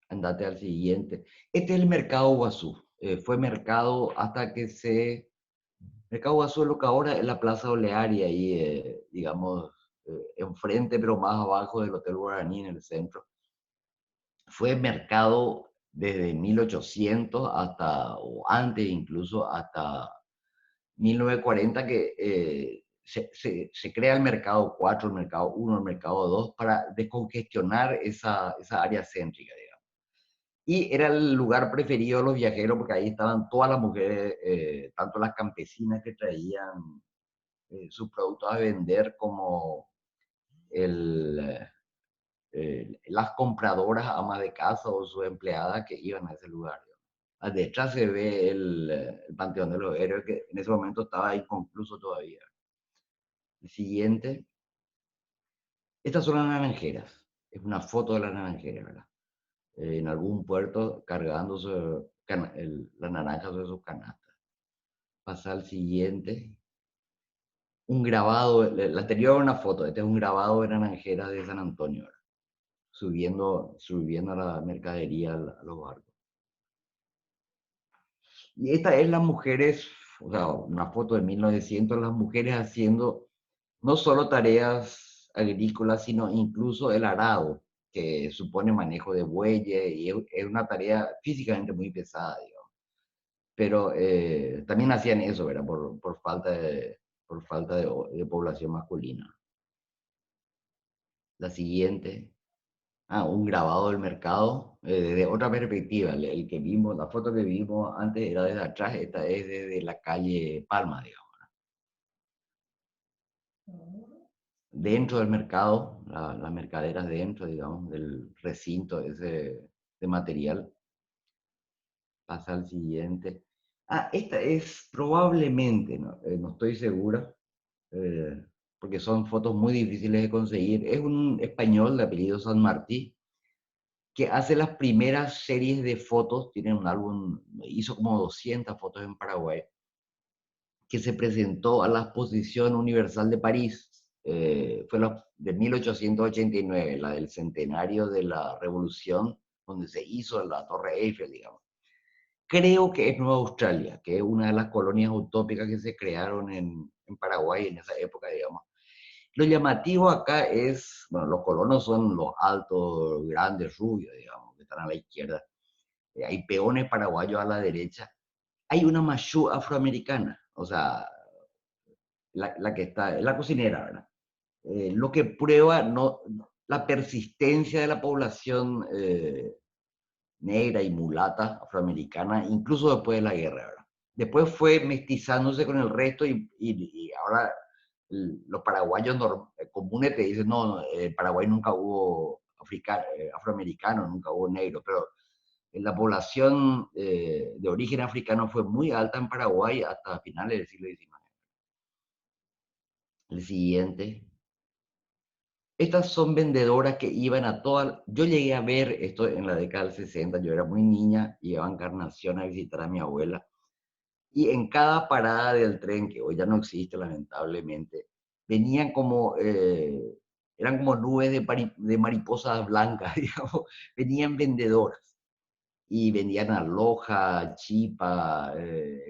Andate al siguiente. Este es el Mercado Guazú. Fue mercado hasta que Mercado Guazú es lo que ahora es la Plaza Olearia, ahí, digamos, enfrente, pero más abajo del Hotel Guaraní, en el centro. Fue mercado desde 1800 hasta, o antes incluso, hasta 1940, que se crea el mercado 4, el mercado 1, el mercado 2, para descongestionar esa área céntrica, digamos. Y era el lugar preferido de los viajeros porque ahí estaban todas las mujeres, tanto las campesinas que traían sus productos a vender, como el, las compradoras, amas de casa o sus empleadas que iban a ese lugar. Detrás se ve el Panteón de los Héroes, que en ese momento estaba inconcluso todavía. El siguiente. Estas son las naranjeras. Es una foto de las naranjeras, ¿verdad? En algún puerto cargando la naranja sobre sus canastas. Pasa al siguiente. Un grabado, la anterior era una foto, este es un grabado de naranjeras de San Antonio, ¿verdad? Subiendo la mercadería a los barcos. Y esta es las mujeres, o sea, una foto de 1900, las mujeres haciendo no solo tareas agrícolas, sino incluso el arado, que supone manejo de bueyes y es una tarea físicamente muy pesada, digamos. Pero también hacían eso, ¿verdad? Por falta de población masculina. La siguiente. Ah, un grabado del mercado desde otra perspectiva. El que vimos, la foto que vimos antes era desde atrás, esta es desde la calle Palma, digamos. Dentro del mercado, las mercaderas dentro, digamos, del recinto ese de material. Pasa al siguiente. Ah, esta es probablemente, no estoy segura, eh, porque son fotos muy difíciles de conseguir. Es un español de apellido San Martí que hace las primeras series de fotos, tiene un álbum, hizo como 200 fotos en Paraguay, que se presentó a la Exposición Universal de París, fue la de 1889, la del centenario de la Revolución, donde se hizo la Torre Eiffel, digamos. Creo que es Nueva Australia, que es una de las colonias utópicas que se crearon en Paraguay en esa época, digamos. Lo llamativo acá es, bueno, los colonos son los altos, grandes, rubios, digamos, que están a la izquierda. Hay peones paraguayos a la derecha. Hay una mashú afroamericana, o sea, la que está, la cocinera, ¿verdad? Lo que prueba la persistencia de la población negra y mulata afroamericana, incluso después de la guerra, ¿verdad? Después fue mestizándose con el resto y ahora los paraguayos comunes te dicen, no, en Paraguay nunca hubo afroamericano, nunca hubo negro, pero la población de origen africano fue muy alta en Paraguay hasta finales del siglo XIX. El siguiente. Estas son vendedoras que iban a todas. Yo llegué a ver esto en la década del 60, yo era muy niña, iba a Encarnación a visitar a mi abuela. Y en cada parada del tren, que hoy ya no existe lamentablemente, venían como, eran como nubes de mariposas blancas, digamos, venían vendedoras y vendían aloja, chipa,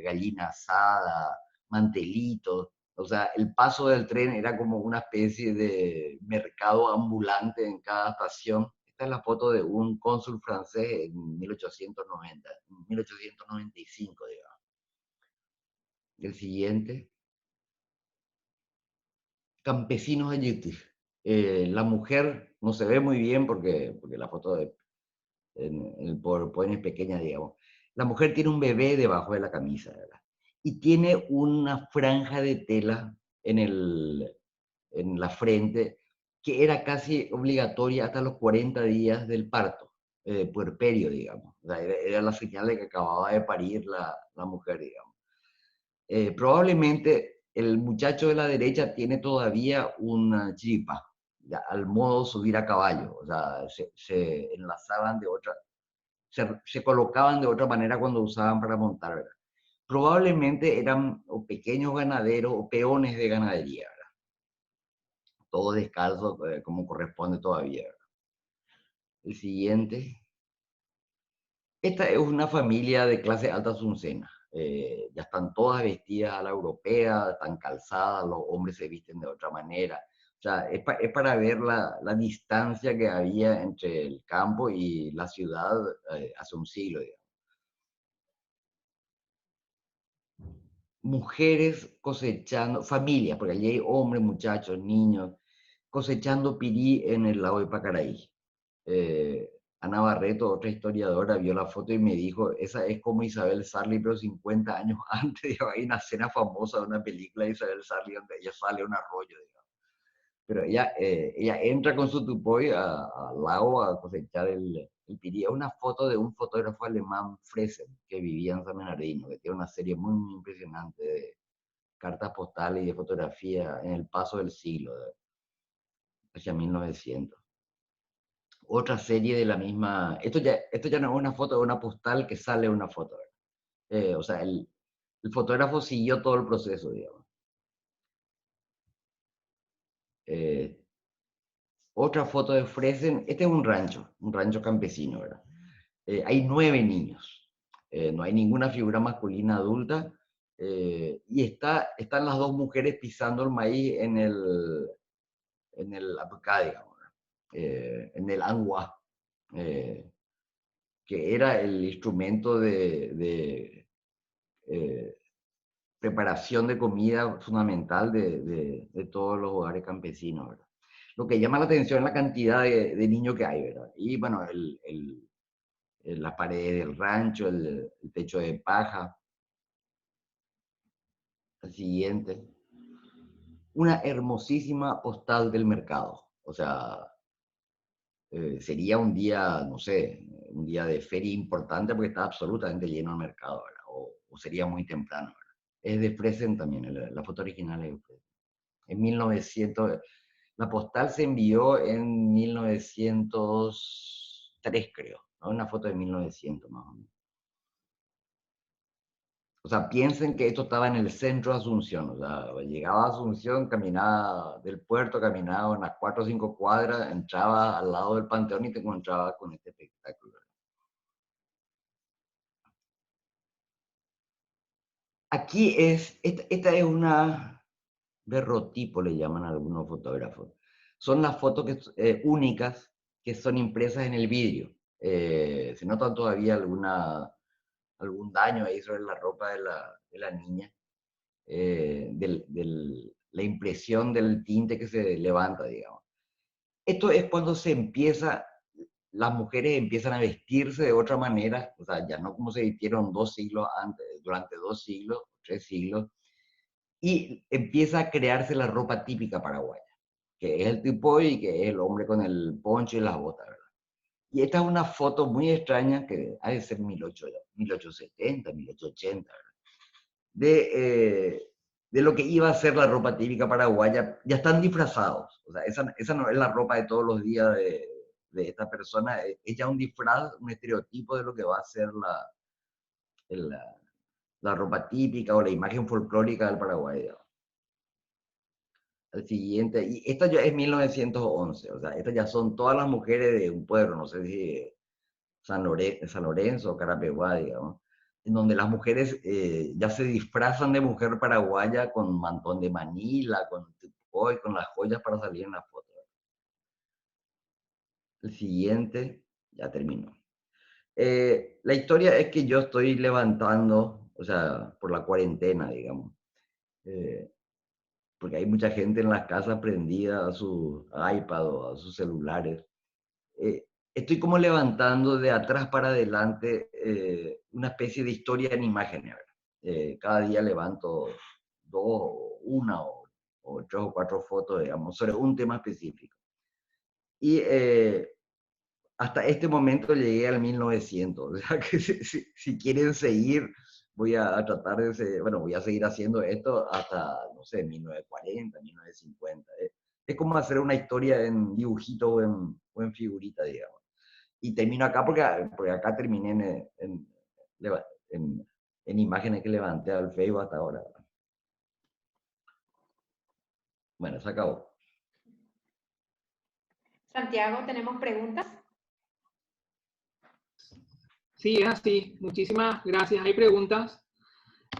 gallina asada, mantelitos. O sea, el paso del tren era como una especie de mercado ambulante en cada estación. Esta es la foto de un cónsul francés en 1890, 1895, digamos. El siguiente, campesinos allí. La mujer no se ve muy bien porque la foto en el PowerPoint es pequeña, digamos. La mujer tiene un bebé debajo de la camisa, ¿verdad? Y tiene una franja de tela en la frente que era casi obligatoria hasta los 40 días del parto, puerperio, digamos. O sea, era la señal de que acababa de parir la mujer, digamos. Probablemente el muchacho de la derecha tiene todavía una chiripa, ya, al modo subir a caballo, o sea, se enlazaban de otra, se colocaban de otra manera cuando usaban para montar, ¿verdad? Probablemente eran o pequeños ganaderos o peones de ganadería, ¿verdad? Todo descalzo, como corresponde todavía, ¿verdad? El siguiente. Esta es una familia de clase alta azucena. Ya están todas vestidas a la europea, están calzadas, los hombres se visten de otra manera. O sea, es para ver la distancia que había entre el campo y la ciudad hace un siglo, digamos. Mujeres cosechando, familias, porque allí hay hombres, muchachos, niños, cosechando pirí en el lago de Pacaraí. Eh, Ana Barreto, otra historiadora, vio la foto y me dijo, esa es como Isabel Sarli, pero 50 años antes. Digo, hay una escena famosa de una película de Isabel Sarli donde ella sale a un arroyo, digamos. Pero ella entra con su tupoy al lago a cosechar el pirí. Es una foto de un fotógrafo alemán, Fresen, que vivía en San Bernardino, que tiene una serie muy, muy impresionante de cartas postales y de fotografía en el paso del siglo, hacia 1900. Otra serie de la misma. Esto ya no es una foto, es una postal que sale una foto. O sea, el fotógrafo siguió todo el proceso, digamos. Eh, Otra foto de Fresen. Este es un rancho campesino, ¿verdad? Hay 9 niños. No hay ninguna figura masculina adulta. Y están las dos mujeres pisando el maíz en el APK, digamos, en el ANWA, que era el instrumento de preparación de comida fundamental de todos los hogares campesinos, ¿verdad? Lo que llama la atención es la cantidad de niños que hay, ¿verdad? Y bueno, las paredes del rancho, el techo de paja. El siguiente. Una hermosísima postal del mercado. O sea, sería un día, no sé, un día de feria importante porque está absolutamente lleno el mercado, ¿verdad? O sería muy temprano, ¿verdad? Es de Fresen también, la foto original es de Fresen. En 1900, la postal se envió en 1903, creo, ¿no? Una foto de 1900 más o menos. O sea, piensen que esto estaba en el centro de Asunción. O sea, llegaba a Asunción, caminaba del puerto, caminaba unas 4 o 5 cuadras, entraba al lado del Panteón y te encontraba con este espectáculo. Aquí esta es una berrotipo, le llaman a algunos fotógrafos. Son las fotos únicas que son impresas en el vidrio. Se nota todavía algún daño ahí sobre la ropa de la niña. La impresión del tinte que se levanta, digamos. Esto es cuando las mujeres empiezan a vestirse de otra manera, o sea, ya no como se vistieron 2 siglos antes, durante 2 siglos, 3 siglos, y empieza a crearse la ropa típica paraguaya, que es el tipoy y que es el hombre con el poncho y las botas, ¿verdad? Y esta es una foto muy extraña que ha de ser 1870, 1880, ¿verdad? De lo que iba a ser la ropa típica paraguaya, ya están disfrazados. O sea, esa no es la ropa de todos los días de esta persona, es ya un disfraz, un estereotipo de lo que va a ser la, la ropa típica o la imagen folclórica del Paraguay. El siguiente, y esta ya es 1911, o sea, estas ya son todas las mujeres de un pueblo, no sé si San Lorenzo o Carapeguá, digamos, en donde las mujeres ya se disfrazan de mujer paraguaya con mantón de Manila, con las joyas para salir en la foto. El siguiente, ya terminó. La historia es que yo estoy levantando, o sea, por la cuarentena, digamos, eh, porque hay mucha gente en las casas prendida a su iPad o a sus celulares. Estoy como levantando de atrás para adelante una especie de historia en imágenes. Cada día levanto una o 3 o 4 fotos, digamos, sobre un tema específico. Y hasta este momento llegué al 1900. O sea que si quieren seguir, voy a tratar bueno, voy a seguir haciendo esto hasta, no sé, 1940, 1950. Es como hacer una historia en dibujito o en figurita, digamos. Y termino acá porque acá terminé en, en imágenes que levanté al Facebook hasta ahora. Bueno, se acabó. Santiago, ¿tenemos preguntas? Sí, es así. Muchísimas gracias. Hay preguntas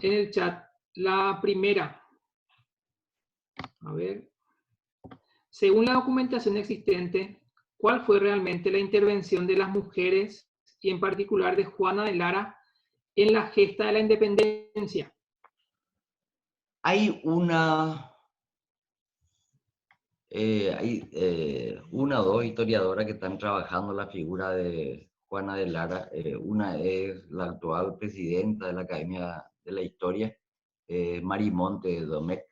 en el chat. La primera, a ver, según la documentación existente, ¿cuál fue realmente la intervención de las mujeres y en particular de Juana de Lara en la gesta de la independencia? Hay una o dos historiadoras que están trabajando la figura de Juana de Lara. Una es la actual presidenta de la Academia de la Historia, Mari Monte Domecq,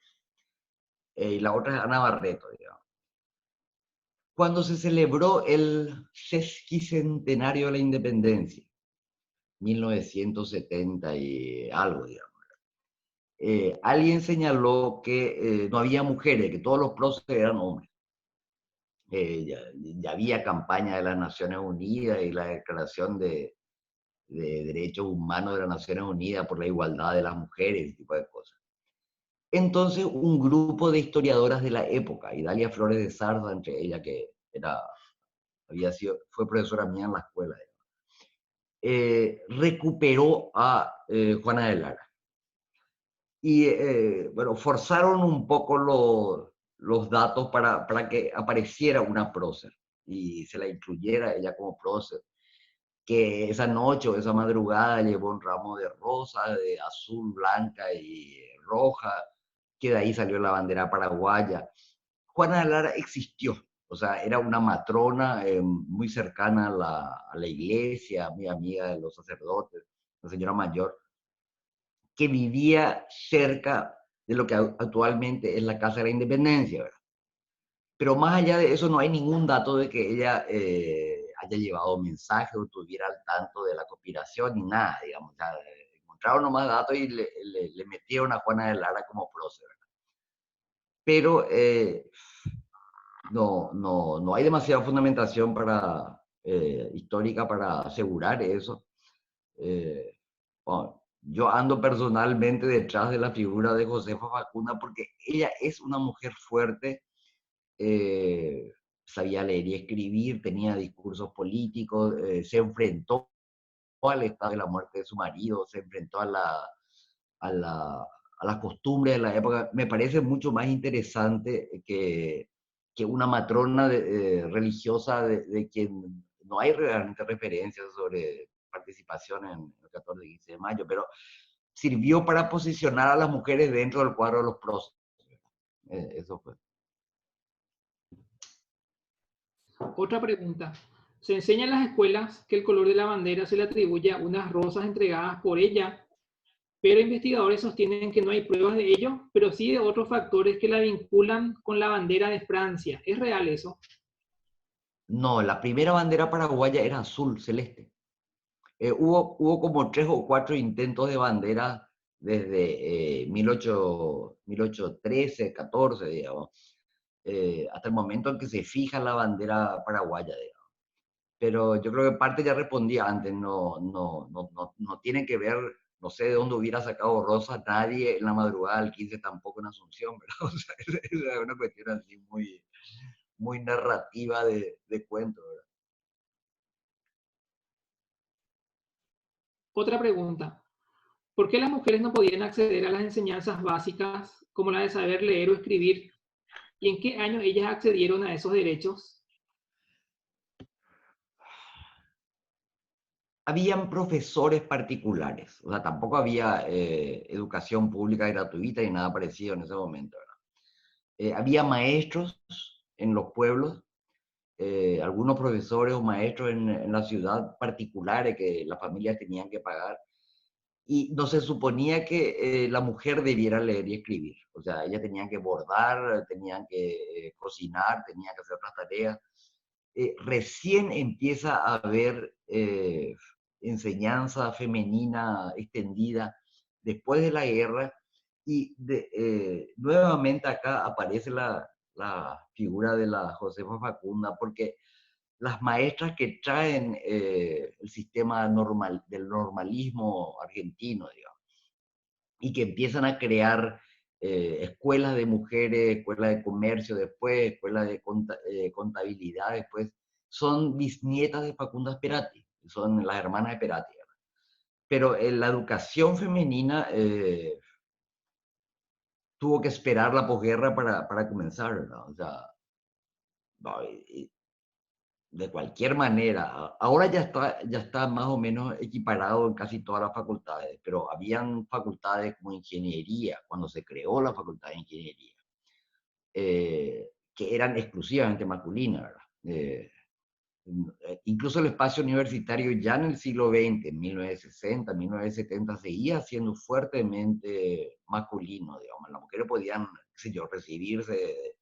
y la otra es Ana Barreto, digamos. Cuando se celebró el sesquicentenario de la independencia, 1970 y algo, digamos, alguien señaló que no había mujeres, que todos los próceres eran hombres. Ya había campaña de las Naciones Unidas y la Declaración de Derechos Humanos de las Naciones Unidas por la igualdad de las mujeres, ese tipo de cosas. Entonces, un grupo de historiadoras de la época, Idalia Flores de Sarda, entre ellas, que fue profesora mía en la escuela, recuperó a Juana de Lara. Y bueno, forzaron un poco los datos para que apareciera una prócer y se la incluyera ella como prócer. Que esa noche o esa madrugada llevó un ramo de rosas, de azul, blanca y roja, que de ahí salió la bandera paraguaya. Juana de Lara existió, o sea, era una matrona muy cercana a la iglesia, muy amiga de los sacerdotes, una señora mayor, que vivía cerca de lo que actualmente es la Casa de la Independencia, ¿verdad? Pero más allá de eso no hay ningún dato de que ella haya llevado mensajes o estuviera al tanto de la conspiración ni nada, digamos. O sea, encontraron nomás datos y le metieron a Juana de Lara como prócer. Pero no hay demasiada fundamentación histórica para asegurar eso. Bueno, yo ando personalmente detrás de la figura de Josefa Facunda porque ella es una mujer fuerte, sabía leer y escribir, tenía discursos políticos, se enfrentó al estado de la muerte de su marido, se enfrentó a, la, a las costumbres de la época. Me parece mucho más interesante que una matrona religiosa de quien no hay realmente referencias sobre participación en el 14 y 15 de mayo, pero sirvió para posicionar a las mujeres dentro del cuadro de los próceres. Eso fue. Otra pregunta. Se enseña en las escuelas que el color de la bandera se le atribuye a unas rosas entregadas por ella, pero investigadores sostienen que no hay pruebas de ello, pero sí de otros factores que la vinculan con la bandera de Francia. ¿Es real eso? No, la primera bandera paraguaya era azul celeste. Hubo como 3 o 4 intentos de bandera desde 1813, 14, digamos, hasta el momento en que se fija la bandera paraguaya, digamos. Pero yo creo que parte ya respondía antes, no tiene que ver, no sé de dónde hubiera sacado Rosa nadie en la madrugada del 15, tampoco en Asunción, ¿verdad? O sea, es una cuestión así muy narrativa de cuento, ¿verdad? Otra pregunta. ¿Por qué las mujeres no podían acceder a las enseñanzas básicas como la de saber leer o escribir? ¿Y en qué año ellas accedieron a esos derechos? Habían profesores particulares, o sea, tampoco había educación pública gratuita y nada parecido en ese momento, ¿verdad? Había maestros en los pueblos, algunos profesores o maestros en la ciudad particulares que las familias tenían que pagar, y no se suponía que la mujer debiera leer y escribir, o sea, ellas tenían que bordar, tenían que cocinar, tenían que hacer otras tareas. Recién empieza a haber enseñanza femenina extendida después de la guerra y nuevamente acá aparece la figura de la Josefa Facunda porque las maestras que traen el sistema del normalismo argentino, digamos, y que empiezan a crear escuelas de mujeres, escuelas de comercio después, escuelas de contabilidad después, son bisnietas de Facunda Esperati, son las hermanas Esperati. Pero la educación femenina tuvo que esperar la posguerra para comenzar, ¿no? O sea, no, de cualquier manera, ahora ya está más o menos equiparado en casi todas las facultades, pero habían facultades como ingeniería, cuando se creó la facultad de ingeniería, que eran exclusivamente masculinas, ¿verdad? Incluso el espacio universitario ya en el siglo XX, en 1960, 1970, seguía siendo fuertemente masculino, digamos. Las mujeres podían, qué sé yo, recibirse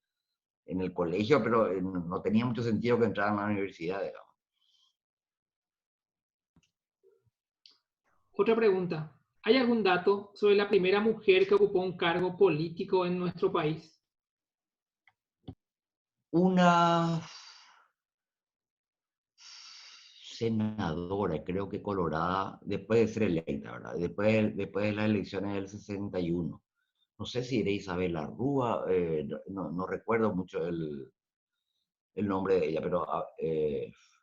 en el colegio, pero no tenía mucho sentido que entraran a la universidad, digamos. Otra pregunta. ¿Hay algún dato sobre la primera mujer que ocupó un cargo político en nuestro país? Una senadora, creo que colorada, después de ser electa, ¿verdad? Después de las elecciones del 61. No sé si era Isabel Rúa, no recuerdo mucho el nombre de ella, pero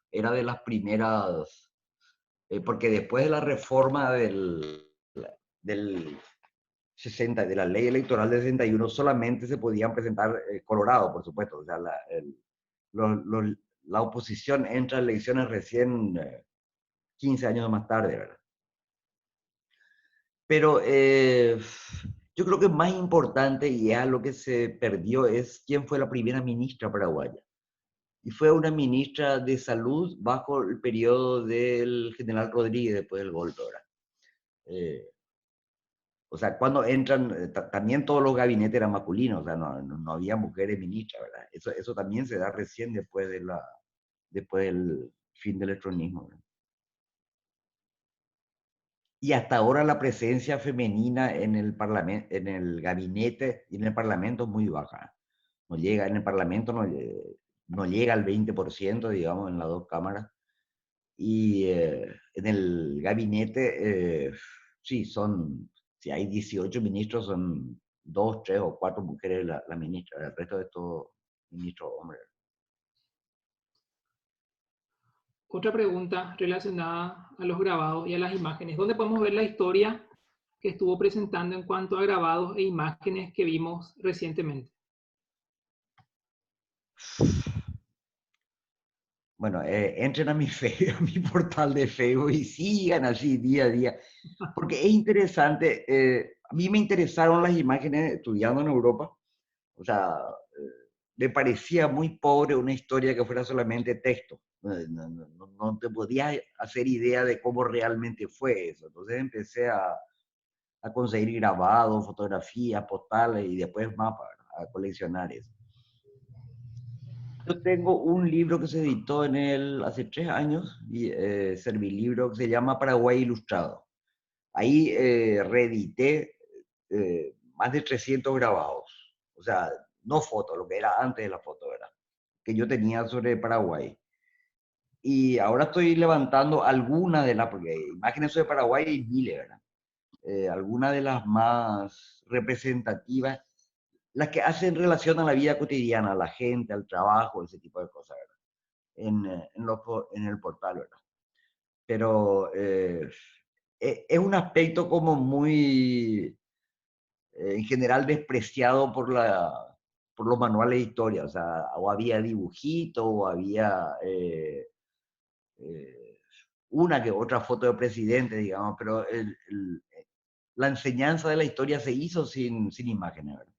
era de las primeras, porque después de la reforma del 60, de la ley electoral de 61, solamente se podían presentar Colorado, por supuesto. O sea, la oposición entra a elecciones recién 15 años más tarde, ¿verdad? Pero yo creo que más importante, y es lo que se perdió, es quién fue la primera ministra paraguaya. Y fue una ministra de salud bajo el periodo del general Rodríguez después del golpe, ¿verdad? O sea, cuando entran, también todos los gabinetes eran masculinos, o sea, no había mujeres ministras, ¿verdad? Eso también se da recién después, después del fin del electronismo, ¿verdad? Y hasta ahora la presencia femenina en el parlamento, en el gabinete y en el parlamento es muy baja. No llega, en el parlamento no llega al 20%, digamos, en las dos cámaras. Y en el gabinete, sí, si hay 18 ministros, son 2, 3 o 4 mujeres la ministra, el resto de todos ministros hombres. Otra pregunta relacionada a los grabados y a las imágenes. ¿Dónde podemos ver la historia que estuvo presentando en cuanto a grabados e imágenes que vimos recientemente? Bueno, entren a mi, a mi portal de Facebook y sigan así día a día, porque es interesante. A mí me interesaron las imágenes estudiando en Europa. O sea, me parecía muy pobre una historia que fuera solamente texto. No te podías hacer idea de cómo realmente fue eso. Entonces empecé a conseguir grabados, fotografías, postales y después mapas, a coleccionar eso. Yo tengo un libro que se editó hace 3 años, y Servilibro, que se llama Paraguay Ilustrado. Ahí reedité más de 300 grabados. O sea, no fotos, lo que era antes de la foto, ¿verdad? Que yo tenía sobre Paraguay. Y ahora estoy levantando algunas de las, porque imágenes sobre Paraguay hay miles, ¿verdad? Algunas de las más representativas, las que hacen relación a la vida cotidiana, a la gente, al trabajo, ese tipo de cosas, ¿verdad? En el portal, ¿verdad? Pero es un aspecto como muy, en general, despreciado por los manuales de historia. O sea, o había dibujitos, o había eh, una que otra foto de presidente, digamos, pero la enseñanza de la historia se hizo sin imágenes, ¿verdad?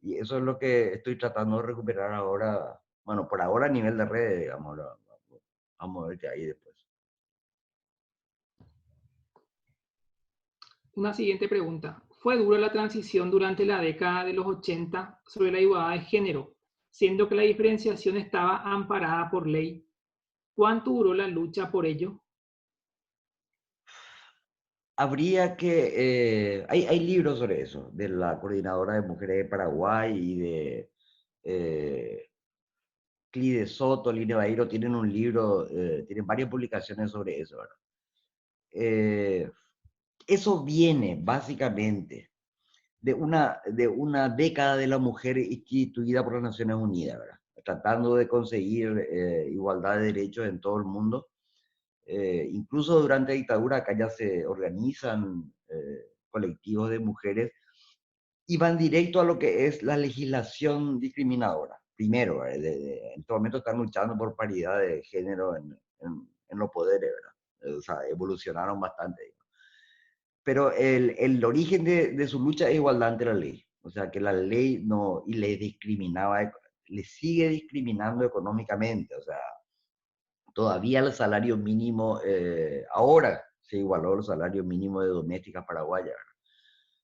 Y eso es lo que estoy tratando de recuperar ahora, bueno, por ahora a nivel de redes, digamos, vamos a ver qué hay después. Una siguiente pregunta. ¿Fue dura la transición durante la década de los 80 sobre la igualdad de género, siendo que la diferenciación estaba amparada por ley? ¿Cuánto duró la lucha por ello? Habría que, hay libros sobre eso, de la Coordinadora de Mujeres de Paraguay y de Clide Soto, Lina Bairo, tienen un libro, tienen varias publicaciones sobre eso, ¿verdad? Eso viene básicamente de una década de la mujer instituida por las Naciones Unidas, ¿verdad? Tratando de conseguir igualdad de derechos en todo el mundo. Incluso durante la dictadura acá ya se organizan colectivos de mujeres y van directo a lo que es la legislación discriminadora. Primero, en este momento están luchando por paridad de género en los poderes, ¿verdad? O sea, evolucionaron bastante. Pero el origen de su lucha es igualdad ante la ley. O sea, que la ley no, y le discriminaba, le sigue discriminando económicamente. O sea, todavía el salario mínimo, ahora se igualó el salario mínimo de domésticas paraguayas, ¿verdad?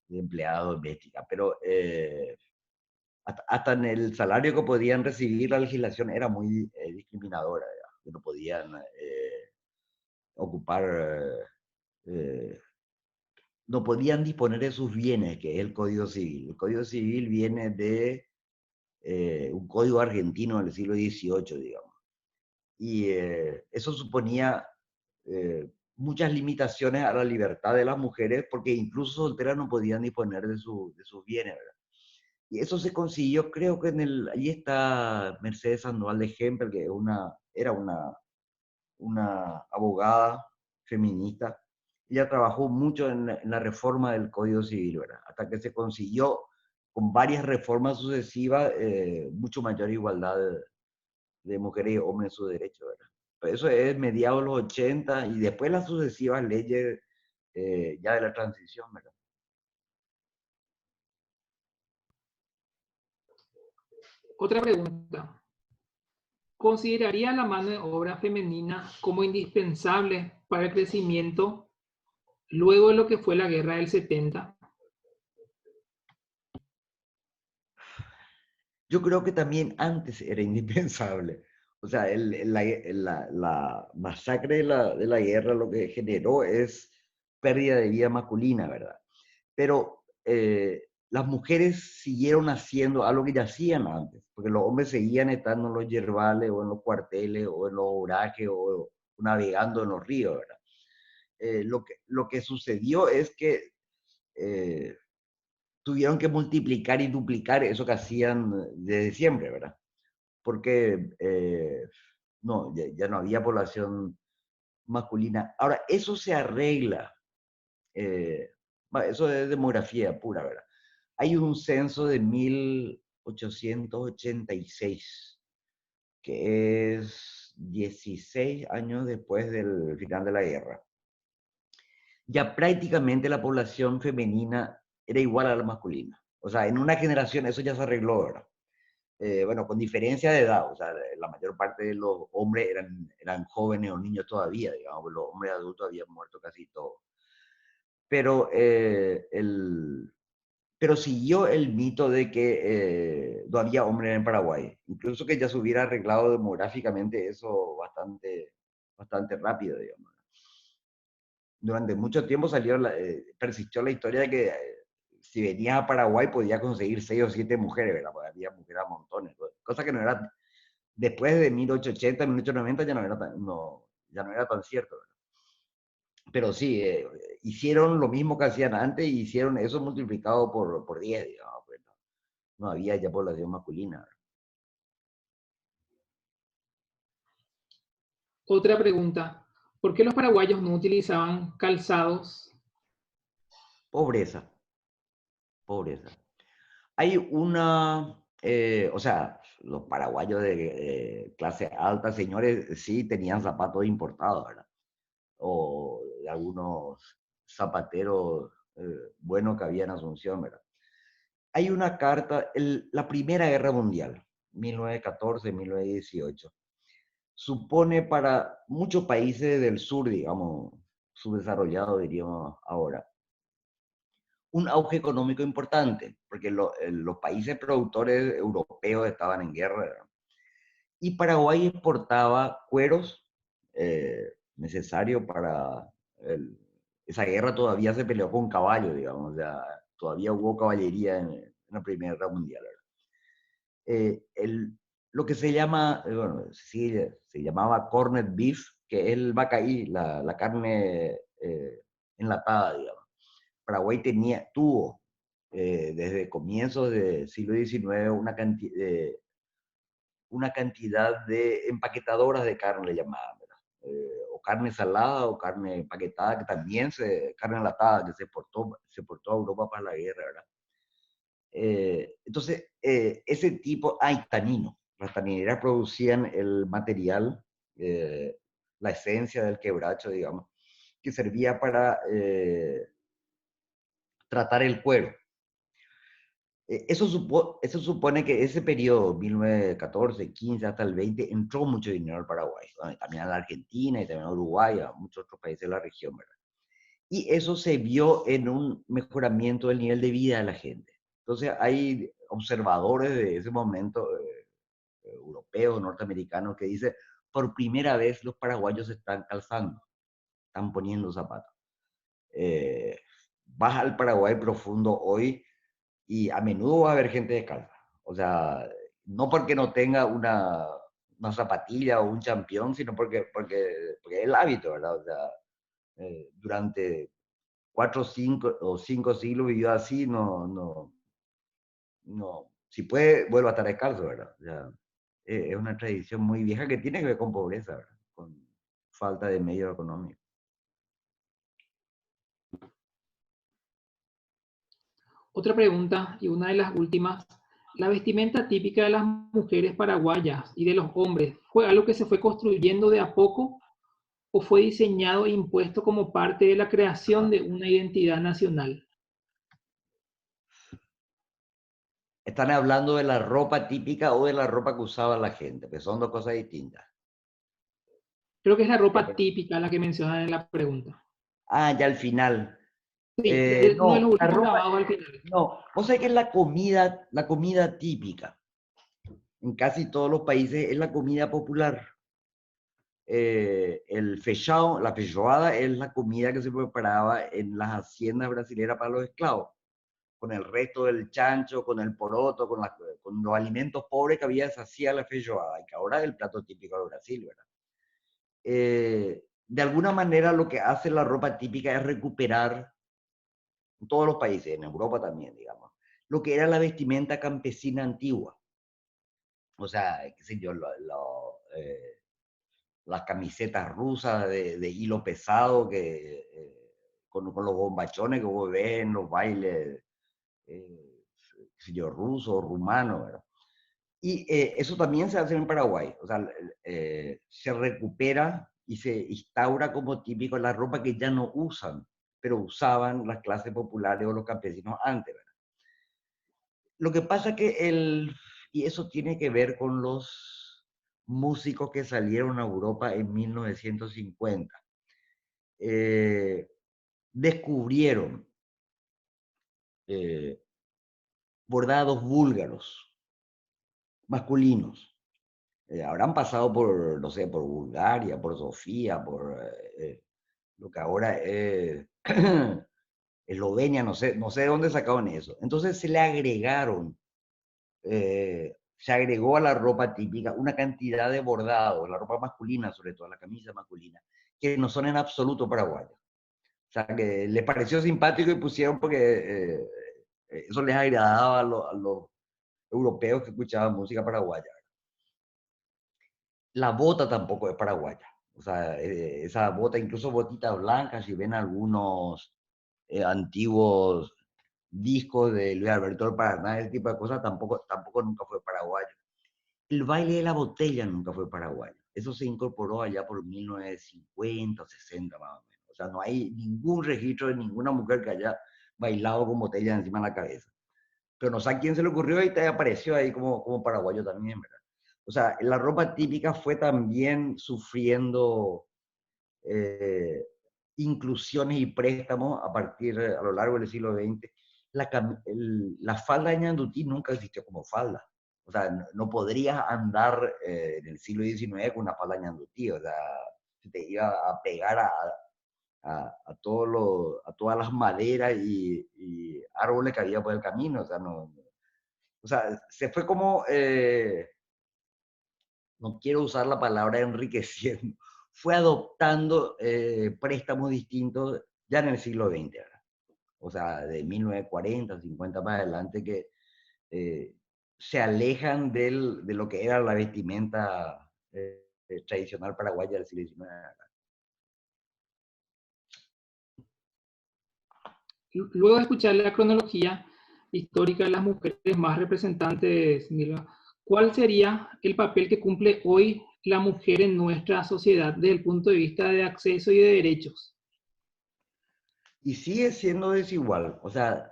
De empleada doméstica, pero hasta en el salario que podían recibir la legislación era muy discriminadora, ¿verdad? Que no podían ocupar, eh, no podían disponer de sus bienes, que es el Código Civil. El Código Civil viene de un código argentino del siglo XVIII, digamos. Y eso suponía muchas limitaciones a la libertad de las mujeres, porque incluso solteras no podían disponer de sus bienes, ¿verdad? Y eso se consiguió, creo que ahí está Mercedes Sandoval de Hempel, que era una abogada feminista, ella trabajó mucho en la reforma del Código Civil, ¿verdad? Hasta que se consiguió, con varias reformas sucesivas, mucho mayor igualdad de mujeres y hombres en sus derechos, ¿verdad? Pero eso es mediados de los 80 y después las sucesivas leyes ya de la transición, ¿verdad? Otra pregunta. ¿Consideraría la mano de obra femenina como indispensable para el crecimiento luego de lo que fue la guerra del 70? Yo creo que también antes era indispensable. O sea, la masacre de la guerra lo que generó es pérdida de vida masculina, ¿verdad? Pero las mujeres siguieron haciendo algo que ya hacían antes, porque los hombres seguían estando en los yerbales o en los cuarteles o en los orajes o navegando en los ríos, ¿verdad? Lo que sucedió es que eh, tuvieron que multiplicar y duplicar eso que hacían desde siempre, ¿verdad? Porque no, ya no había población masculina. Ahora, eso se arregla. eh, Eso es demografía pura, ¿verdad? Hay un censo de 1886, que es 16 años después del final de la guerra. Ya prácticamente la población femenina era igual a la masculina. O sea, en una generación eso ya se arregló, ¿verdad? Bueno, con diferencia de edad, o sea, la mayor parte de los hombres eran jóvenes o niños todavía, digamos, los hombres adultos habían muerto casi todos. Pero, pero siguió el mito de que no había hombres en Paraguay, incluso que ya se hubiera arreglado demográficamente eso bastante rápido, digamos. Durante mucho tiempo persistió la historia de que si venías a Paraguay podías conseguir 6 o 7 mujeres, ¿verdad? Porque había mujeres a montones, cosa que no era, después de 1880, 1890 ya no era ya no era tan cierto, ¿verdad? Pero sí, hicieron lo mismo que hacían antes y hicieron eso multiplicado por 10, digamos, pues no había ya población masculina. Otra pregunta. ¿Por qué los paraguayos no utilizaban calzados? Pobreza, pobreza. Hay o sea, los paraguayos de clase alta, señores, sí tenían zapatos importados, ¿verdad? O de algunos zapateros buenos que había en Asunción, ¿verdad? Hay una carta, la Primera Guerra Mundial, 1914, 1918, supone para muchos países del sur, digamos, subdesarrollados, diríamos ahora, un auge económico importante, porque los países productores europeos estaban en guerra, ¿verdad? Y Paraguay exportaba cueros necesarios para esa guerra. Todavía se peleó con caballos, digamos, o sea, todavía hubo caballería en la Primera Guerra Mundial, ¿verdad? Eh, el, lo que se llama, bueno, sí, se llamaba corned beef, que es el vacaí, la carne enlatada, digamos. Paraguay tuvo desde comienzos del siglo XIX una cantidad de empaquetadoras de carne, le llamaban, ¿verdad? O carne salada o carne empaquetada, que también carne enlatada, que se portó a Europa para la guerra, ¿verdad? Entonces, ese tipo, tanino. Las tanineras producían el material, eh, la esencia del quebracho, digamos, que servía para tratar el cuero. Eso supone que ese periodo, 1914, 15 hasta el 20, entró mucho dinero al Paraguay, también a la Argentina y también a Uruguay, a muchos otros países de la región, ¿verdad? Y eso se vio en un mejoramiento del nivel de vida de la gente. Entonces hay observadores de ese momento, europeos, norteamericanos, que dicen, por primera vez los paraguayos están calzando, están poniendo zapatos. Eh, Vas al Paraguay profundo hoy y a menudo va a haber gente descalza. O sea, no porque no tenga una zapatilla o un champión, sino porque es el hábito, ¿verdad? O sea, durante 4 o 5 siglos vivió así, no, si puede, vuelve a estar descalzo, ¿verdad? O sea, es una tradición muy vieja que tiene que ver con pobreza, ¿verdad? Con falta de medio económico. Otra pregunta, y una de las últimas. ¿La vestimenta típica de las mujeres paraguayas y de los hombres fue algo que se fue construyendo de a poco o fue diseñado e impuesto como parte de la creación de una identidad nacional? ¿Están hablando de la ropa típica o de la ropa que usaba la gente? Que son dos cosas distintas. Creo que es la ropa Eh, típica la que mencionan en la pregunta. ya al final. Sí, uno de No, los la últimos ropa, grabados al final. no. Vos sabés que es la comida típica en casi todos los países es la comida popular. El feijoada, la feijoada es la comida que se preparaba en las haciendas brasileñas para los esclavos, con el resto del chancho, con el poroto, con los alimentos pobres que había, se hacía la feijoada, y que ahora es el plato típico de Brasil, ¿verdad? De alguna manera lo que hace la ropa típica es recuperar, en todos los países, en Europa también, digamos, lo que era la vestimenta campesina antigua. O sea, qué sé yo, las camisetas rusas de hilo pesado con los bombachones que vos ves en los bailes, qué sé yo, rusos, rumanos, ¿verdad? Y eso también se hace en Paraguay. O sea, se recupera y se instaura como típico la ropa que ya no usan, pero usaban las clases populares o los campesinos antes, ¿verdad? Lo que pasa que y eso tiene que ver con los músicos que salieron a Europa en 1950. Eh, descubrieron eh, bordados búlgaros, masculinos. Habrán pasado por, no sé, por Bulgaria, por Sofía, por lo que ahora es Eslovenia, no sé de dónde sacaron eso. Entonces se agregó a la ropa típica una cantidad de bordados, la ropa masculina sobre todo, la camisa masculina, que no son en absoluto paraguayos. O sea, que les pareció simpático y pusieron porque eso les agradaba a los europeos que escuchaban música paraguaya. La bota tampoco es paraguaya. O sea, esa bota, incluso botitas blancas, si ven algunos antiguos discos de Luis Alberto del Paraná, ese tipo de cosas, tampoco nunca fue paraguayo. El baile de la botella nunca fue paraguayo. Eso se incorporó allá por 1950, 60 más o menos. O sea, no hay ningún registro de ninguna mujer que haya bailado con botella encima de la cabeza. Pero no sé a quién se le ocurrió y te apareció ahí como paraguayo también, ¿verdad? O sea, la ropa típica fue también sufriendo eh, inclusiones y préstamos a lo largo del siglo XX. La falda de ñandutí nunca existió como falda. O sea, no podrías andar en el siglo XIX con una falda ñandutí. O sea, se te iba a pegar a todas las maderas y árboles que había por el camino. O sea, se fue como, no quiero usar la palabra enriqueciendo, fue adoptando préstamos distintos ya en el siglo XX, ¿verdad? O sea, de 1940, 50 más adelante, que se alejan de lo que era la vestimenta tradicional paraguaya del siglo XIX. Luego de escuchar la cronología histórica de las mujeres más representantes, Milva, ¿cuál sería el papel que cumple hoy la mujer en nuestra sociedad desde el punto de vista de acceso y de derechos? Y sigue siendo desigual, o sea,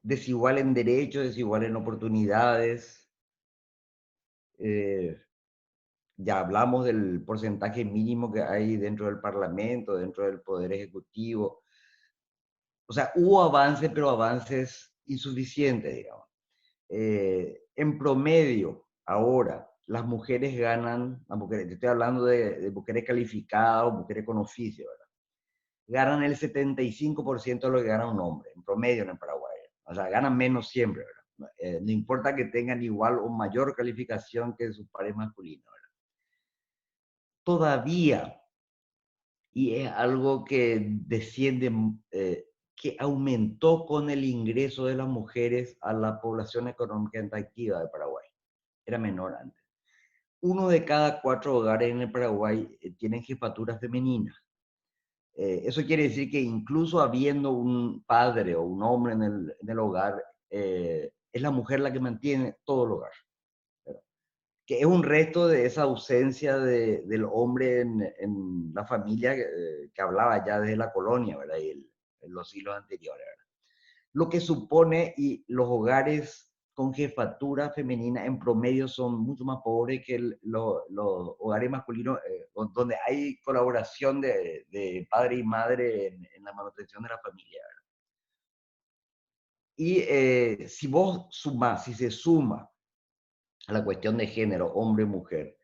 desigual en derechos, desigual en oportunidades. Eh, ya hablamos del porcentaje mínimo que hay dentro del Parlamento, dentro del Poder Ejecutivo. O sea, hubo avances, pero avances insuficientes, digamos. En promedio, ahora, te estoy hablando de mujeres calificadas o mujeres con oficio, ¿verdad? Ganan el 75% de lo que gana un hombre, en promedio en el Paraguay. O sea, ganan menos siempre, ¿verdad? No importa que tengan igual o mayor calificación que sus pares masculinos, ¿verdad? Todavía, y es algo que desciende, que aumentó con el ingreso de las mujeres a la población económicamente activa de Paraguay. Era menor antes. 1 de cada 4 hogares en el Paraguay tienen jefatura femenina. Eso quiere decir que incluso habiendo un padre o un hombre en el hogar, es la mujer la que mantiene todo el hogar, ¿verdad? Que es un resto de esa ausencia del hombre en la familia que hablaba ya desde la colonia, ¿verdad? Y en los siglos anteriores, ¿verdad? Lo que supone, y los hogares con jefatura femenina en promedio son mucho más pobres que los hogares masculinos, donde hay colaboración de padre y madre en la manutención de la familia, ¿verdad? Y si vos sumás, si se suma a la cuestión de género, hombre-mujer,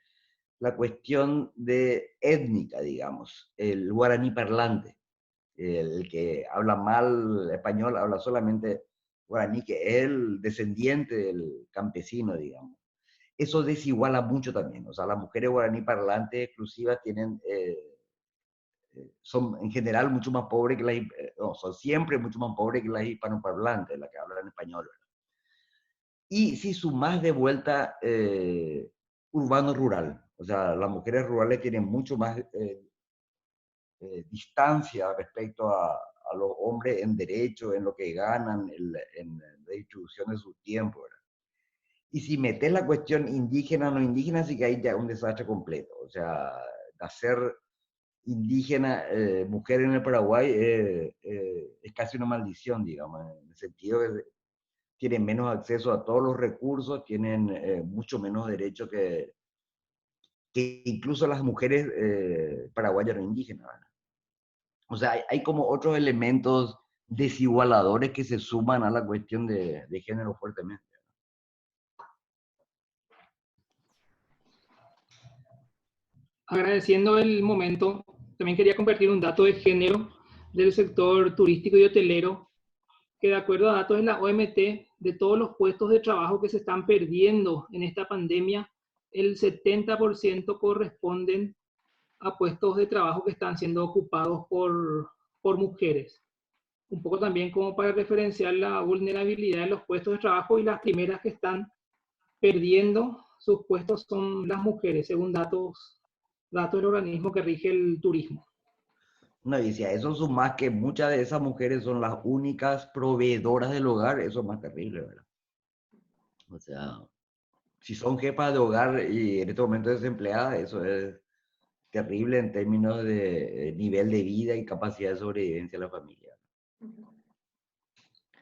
la cuestión de étnica, digamos, el guaraní parlante, el que habla mal español, habla solamente guaraní, que es el descendiente del campesino, digamos. Eso desiguala mucho también. O sea, las mujeres guaraní parlantes exclusivas son en general mucho más pobres que son siempre mucho más pobres que las hispanoparlantes, las que hablan español, ¿verdad? Y si sumás de vuelta urbano-rural, o sea, las mujeres rurales tienen mucho más distancia respecto a los hombres en derecho, en lo que ganan, en la distribución de su tiempo, ¿verdad? Y si metes la cuestión indígena o no indígena, sí que hay ya un desastre completo. O sea, nacer indígena, mujer en el Paraguay, es casi una maldición, digamos, en el sentido que tienen menos acceso a todos los recursos, tienen mucho menos derecho que incluso las mujeres paraguayas no indígenas, ¿verdad? O sea, hay como otros elementos desigualadores que se suman a la cuestión de género fuertemente. Agradeciendo el momento, también quería compartir un dato de género del sector turístico y hotelero, que de acuerdo a datos de la OMT, de todos los puestos de trabajo que se están perdiendo en esta pandemia, el 70% corresponden a puestos de trabajo que están siendo ocupados por mujeres. Un poco también como para referenciar la vulnerabilidad de los puestos de trabajo, y las primeras que están perdiendo sus puestos son las mujeres, según datos del organismo que rige el turismo. No, y si a eso sumás que muchas de esas mujeres son las únicas proveedoras del hogar, eso es más terrible, ¿verdad? O sea, si son jefas de hogar y en este momento desempleadas, eso es terrible en términos de nivel de vida y capacidad de sobrevivencia de la familia.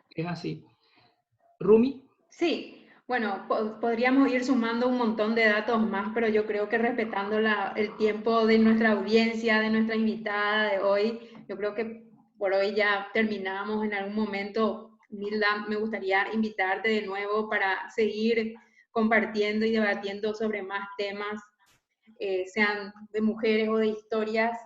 Es así. Rumi. Sí, bueno, podríamos ir sumando un montón de datos más, pero yo creo que respetando el tiempo de nuestra audiencia, de nuestra invitada de hoy, yo creo que por hoy ya terminamos. En algún momento, Milda, me gustaría invitarte de nuevo para seguir compartiendo y debatiendo sobre más temas, sean de mujeres o de historias.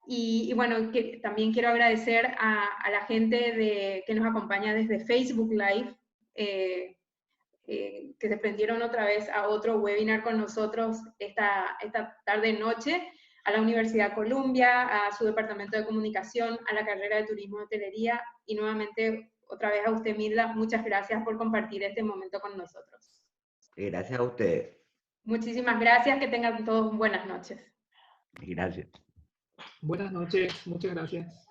Y bueno, también quiero agradecer a la gente que nos acompaña desde Facebook Live, que se prendieron otra vez a otro webinar con nosotros esta tarde-noche, a la Universidad Columbia, a su Departamento de Comunicación, a la carrera de Turismo y Hotelería, y nuevamente otra vez a usted, Milda, muchas gracias por compartir este momento con nosotros. Gracias a ustedes. Muchísimas gracias, que tengan todos buenas noches. Gracias. Buenas noches, muchas gracias.